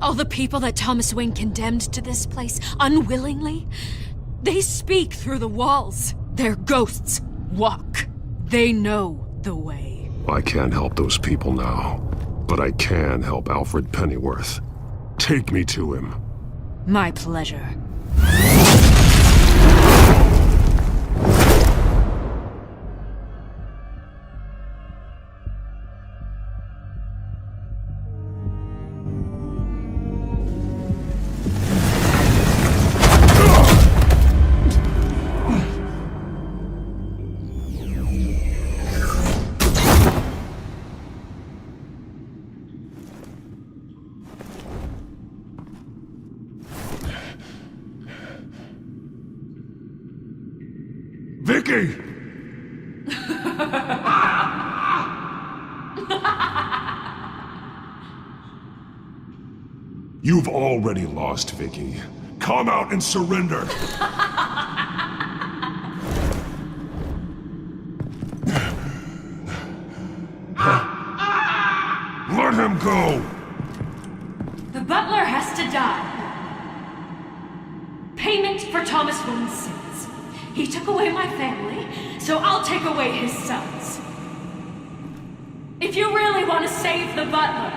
All the people that Thomas Wayne condemned to this place unwillingly, they speak through the walls. Their ghosts walk. They know the way. I can't help those people now, but I can help Alfred Pennyworth. Take me to him. My pleasure. Vicky! You've already lost, Vicky. Come out and surrender! Let him go! The butler has to die. Payment for Thomas Wayne's sins. He took away my family, so I'll take away his sons. If you really want to save the butler,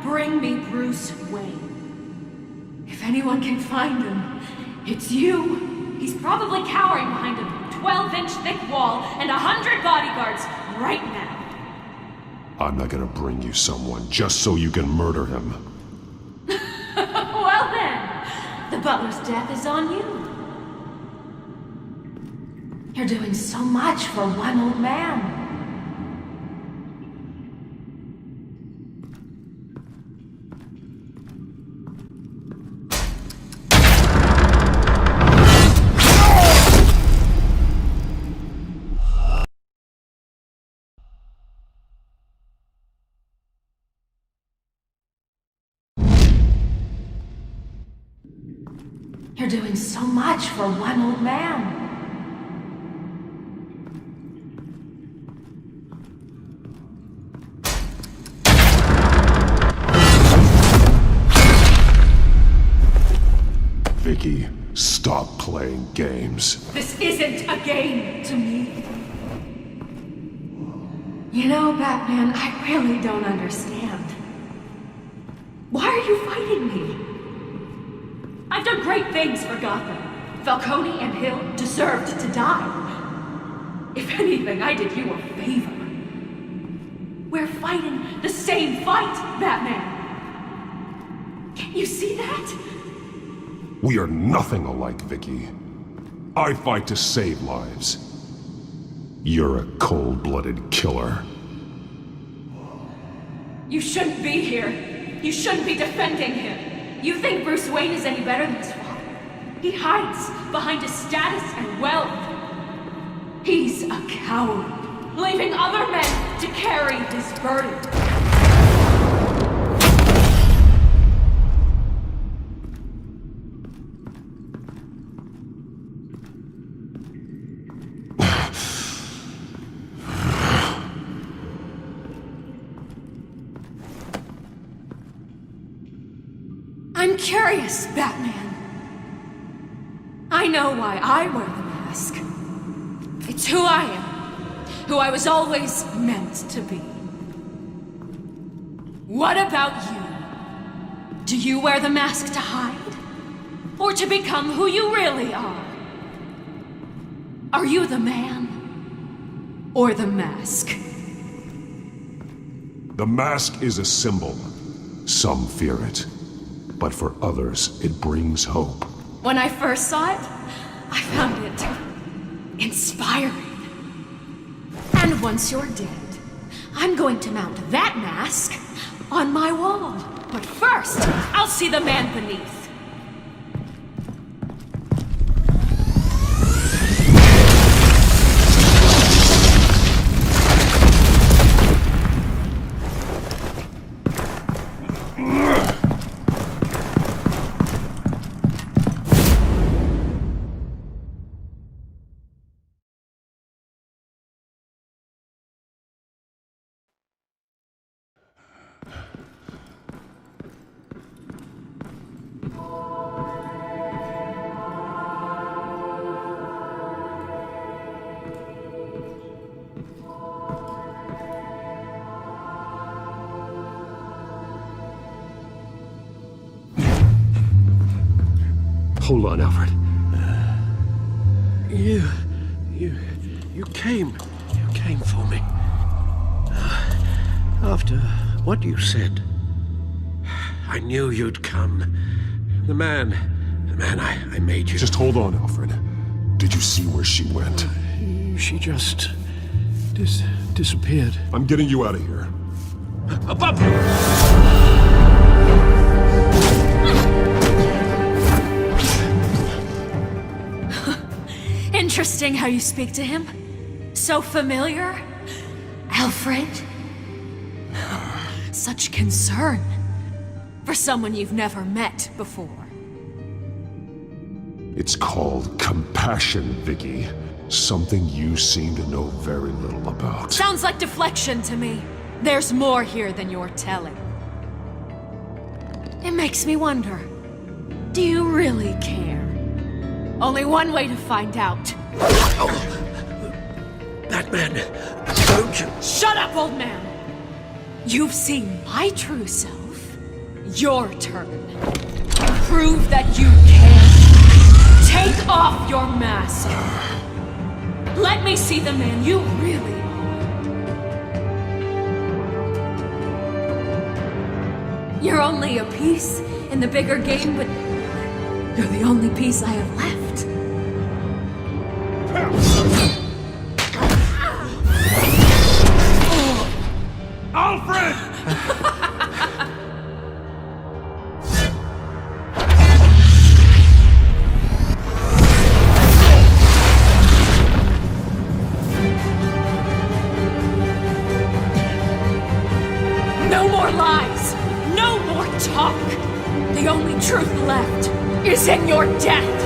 bring me Bruce Wayne. If anyone can find him, it's you. He's probably cowering behind a 12-inch thick wall and 100 bodyguards right now. I'm not gonna bring you someone just so you can murder him. Well then, the butler's death is on you. You're doing so much for one old man. You're doing so much for one old man. Vicky, stop playing games. This isn't a game to me. You know, Batman, I really don't understand. Why are you fighting me? I've done great things for Gotham. Falcone and Hill deserved to die. If anything, I did you a favor. We're fighting the same fight, Batman. Can't you see that? We are nothing alike, Vicky. I fight to save lives. You're a cold-blooded killer. You shouldn't be here. You shouldn't be defending him. You think Bruce Wayne is any better than his father? He hides behind his status and wealth. He's a coward, leaving other men to carry his burden. I'm curious, Batman. I know why I wear the mask. It's who I am. who I was always meant to be. What about you? Do you wear the mask to hide? Or to become who you really are? Are you the man? Or the mask? The mask is a symbol. Some fear it. But for others, it brings hope. When I first saw it, I found it inspiring. And once you're dead, I'm going to mount that mask on my wall. But first, I'll see the man beneath. Hold on, Alfred. You came for me. After what you said, I knew you'd come. The man I made you. Just hold on, Alfred. Did you see where she went? She just disappeared. I'm getting you out of here. Above you! Interesting how you speak to him. So familiar. Alfred. Such concern for someone you've never met before. It's called compassion, Vicky. Something you seem to know very little about. Sounds like deflection to me. There's more here than you're telling. It makes me wonder, do you really care? Only one way to find out. That man, don't you... Shut up, old man! You've seen my true self. Your turn. Prove that you can. Take off your mask. Let me see the man you really are. You're only a piece in the bigger game, but you're the only piece I have left. Alfred! No more lies! No more talk! The only truth left is in your death!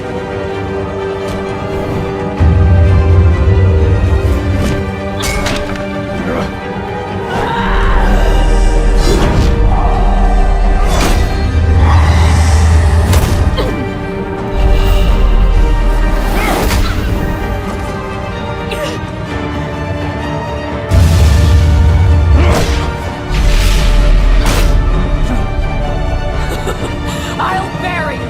I'll bury you!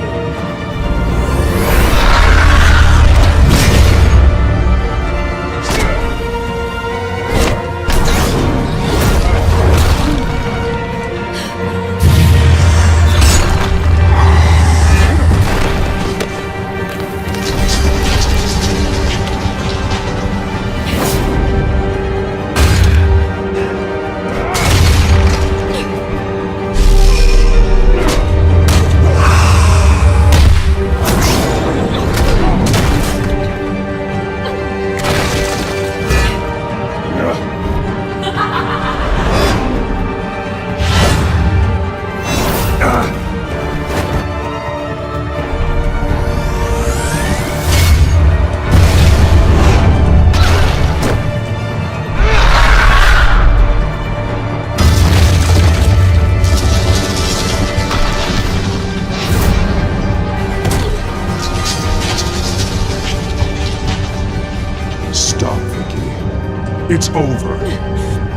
it's over.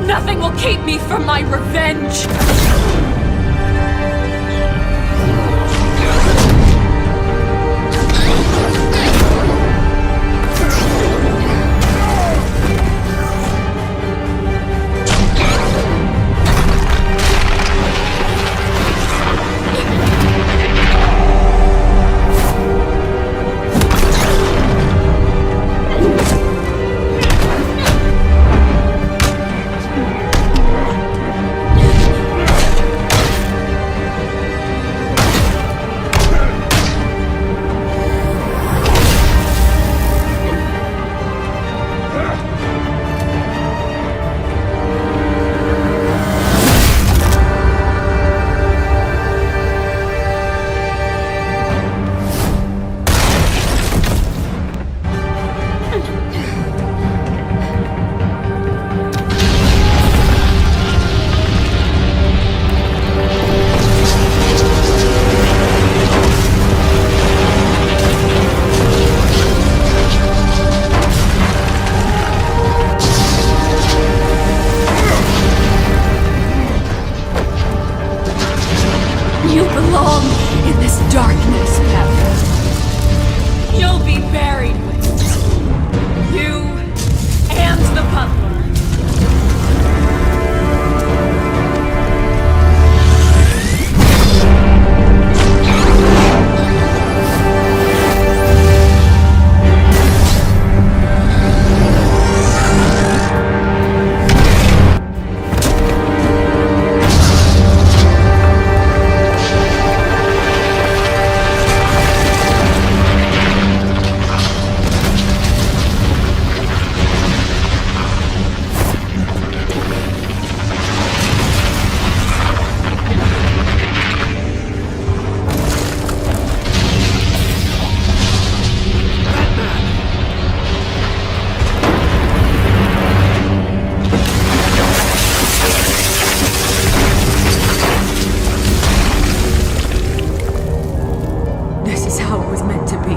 Nothing will keep me from my revenge! You belong in this darkness, Pepper. You'll be buried with it. You and the butler. This is how it was meant to be.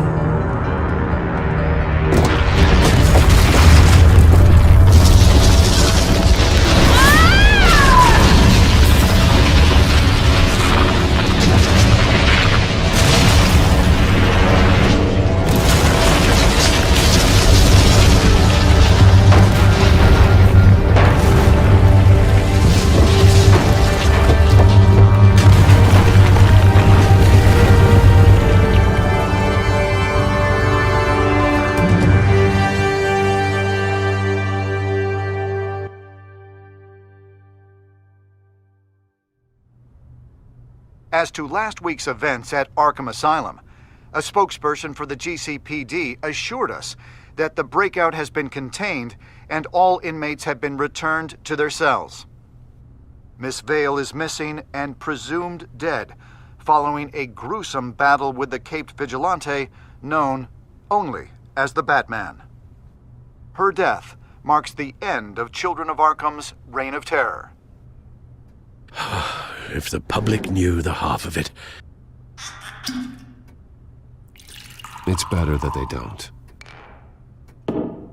As to last week's events at Arkham Asylum, a spokesperson for the GCPD assured us that the breakout has been contained and all inmates have been returned to their cells. Miss Vale is missing and presumed dead following a gruesome battle with the caped vigilante known only as the Batman. Her death marks the end of Children of Arkham's reign of terror. If the public knew the half of it. It's better that they don't.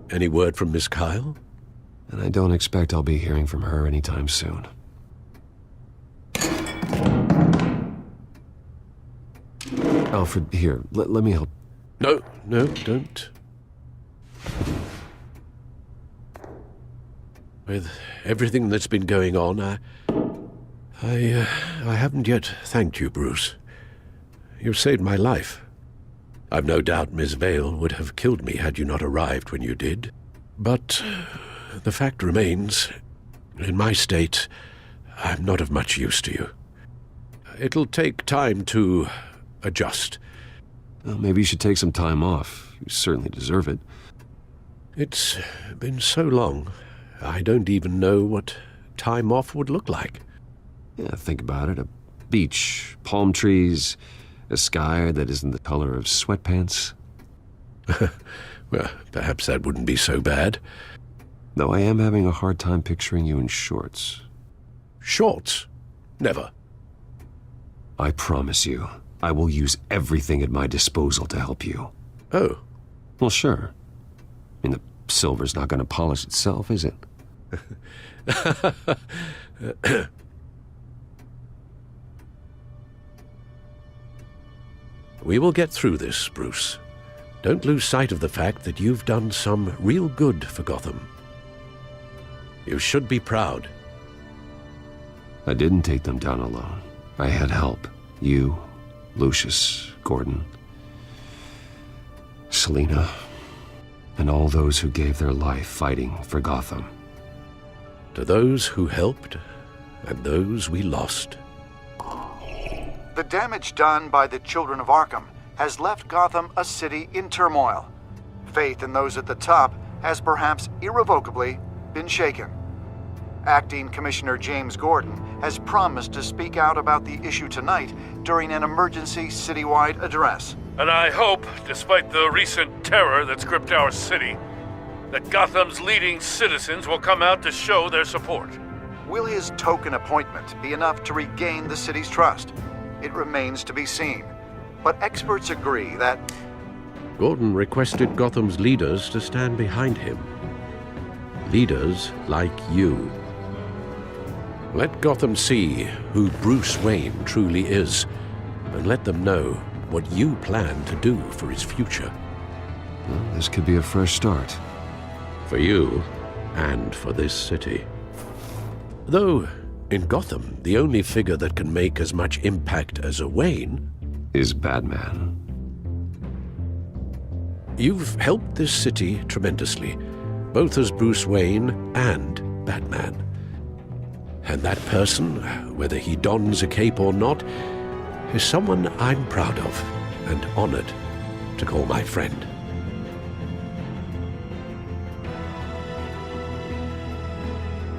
Any word from Miss Kyle? And I don't expect I'll be hearing from her anytime soon. Alfred, here, let me help. No, don't. With everything that's been going on, I haven't yet thanked you, Bruce. You've saved my life. I've no doubt Miss Vale would have killed me had you not arrived when you did. But the fact remains, in my state, I'm not of much use to you. It'll take time to adjust. Well, maybe you should take some time off. You certainly deserve it. It's been so long, I don't even know what time off would look like. Yeah, think about it. A beach, palm trees, a sky that isn't the color of sweatpants. Well, perhaps that wouldn't be so bad. Though I am having a hard time picturing you in shorts. Shorts? Never. I promise you, I will use everything at my disposal to help you. Oh. Well, sure. I mean, the silver's not going to polish itself, is it? We will get through this, Bruce. Don't lose sight of the fact that you've done some real good for Gotham. You should be proud. I didn't take them down alone. I had help. You, Lucius, Gordon, Selina, and all those who gave their life fighting for Gotham. To those who helped, and those we lost. The damage done by the Children of Arkham has left Gotham a city in turmoil. Faith in those at the top has perhaps irrevocably been shaken. Acting Commissioner James Gordon has promised to speak out about the issue tonight during an emergency citywide address. And I hope, despite the recent terror that's gripped our city, that Gotham's leading citizens will come out to show their support. Will his token appointment be enough to regain the city's trust? It remains to be seen. But experts agree that Gordon requested Gotham's leaders to stand behind him. Leaders like you. Let Gotham see who Bruce Wayne truly is, and let them know what you plan to do for his future. Well, this could be a fresh start. For you, and for this city. Though, in Gotham, the only figure that can make as much impact as a Wayne is Batman. You've helped this city tremendously, both as Bruce Wayne and Batman. And that person, whether he dons a cape or not, is someone I'm proud of and honored to call my friend.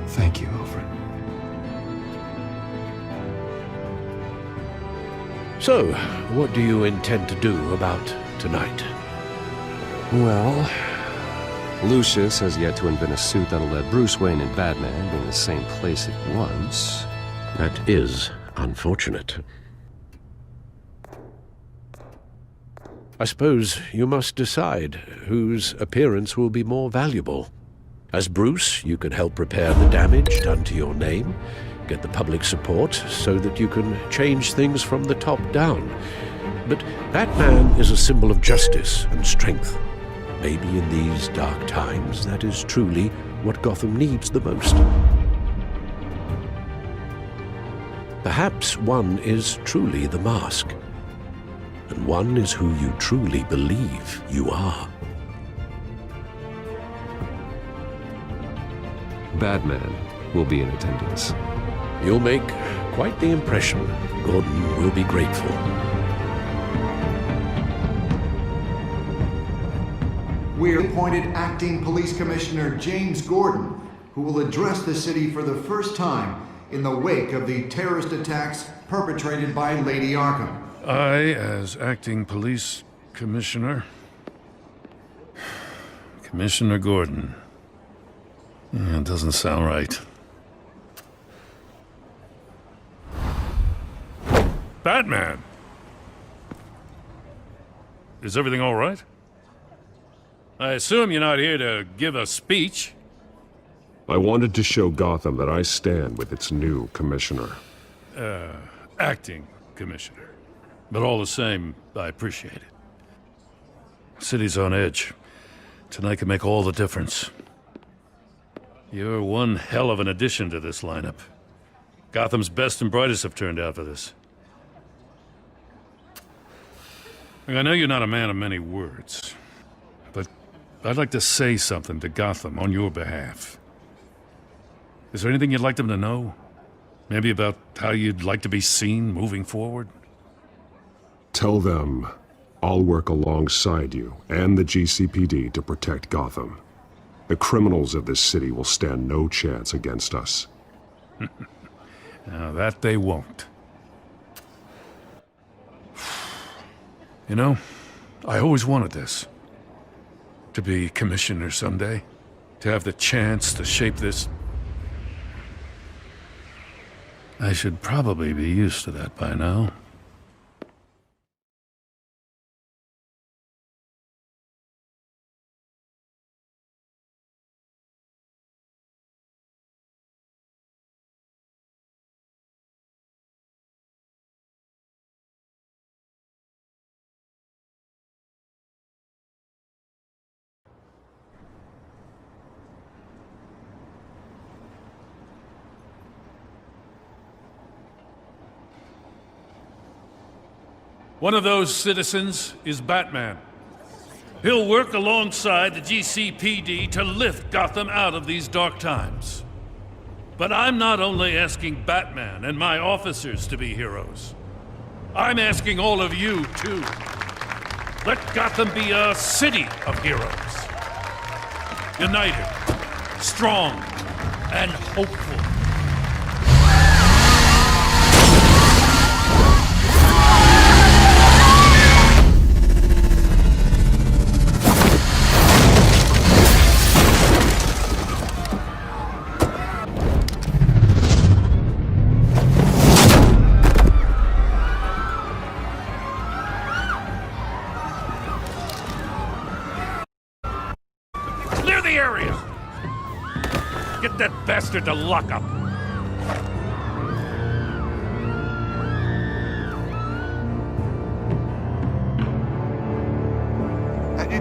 Thank you, Alfred. So, what do you intend to do about tonight? Well, Lucius has yet to invent a suit that'll let Bruce Wayne and Batman be in the same place at once. That is unfortunate. I suppose you must decide whose appearance will be more valuable. As Bruce, you can help repair the damage done to your name, get the public support so that you can change things from the top down. But Batman is a symbol of justice and strength. Maybe in these dark times, that is truly what Gotham needs the most. Perhaps one is truly the mask, and one is who you truly believe you are. Batman will be in attendance. You'll make quite the impression. Gordon will be grateful. we appointed Acting Police Commissioner James Gordon, who will address the city for the first time in the wake of the terrorist attacks perpetrated by Lady Arkham. I, as Acting Police Commissioner... Commissioner Gordon. Yeah, it doesn't sound right. Batman! Is everything all right? I assume you're not here to give a speech. I wanted to show Gotham that I stand with its new commissioner. Acting commissioner. But all the same, I appreciate it. City's on edge. Tonight can make all the difference. You're one hell of an addition to this lineup. Gotham's best and brightest have turned out for this. I know you're not a man of many words, but I'd like to say something to Gotham on your behalf. Is there anything you'd like them to know? Maybe about how you'd like to be seen moving forward? Tell them I'll work alongside you and the GCPD to protect Gotham. The criminals of this city will stand no chance against us. Now, that they won't. You know, I always wanted this. To be commissioner someday. To have the chance to shape this. I should probably be used to that by now. One of those citizens is Batman. He'll work alongside the GCPD to lift Gotham out of these dark times. But I'm not only asking Batman and my officers to be heroes. I'm asking all of you, too. Let Gotham be a city of heroes. United, strong, and hopeful. Clear the area! Get that bastard to lock up!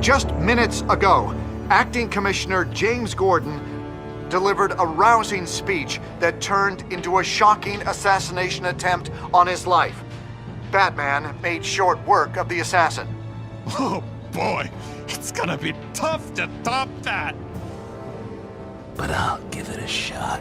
Just minutes ago, Acting Commissioner James Gordon delivered a rousing speech that turned into a shocking assassination attempt on his life. Batman made short work of the assassin. Oh boy, it's gonna be tough to top that. But I'll give it a shot.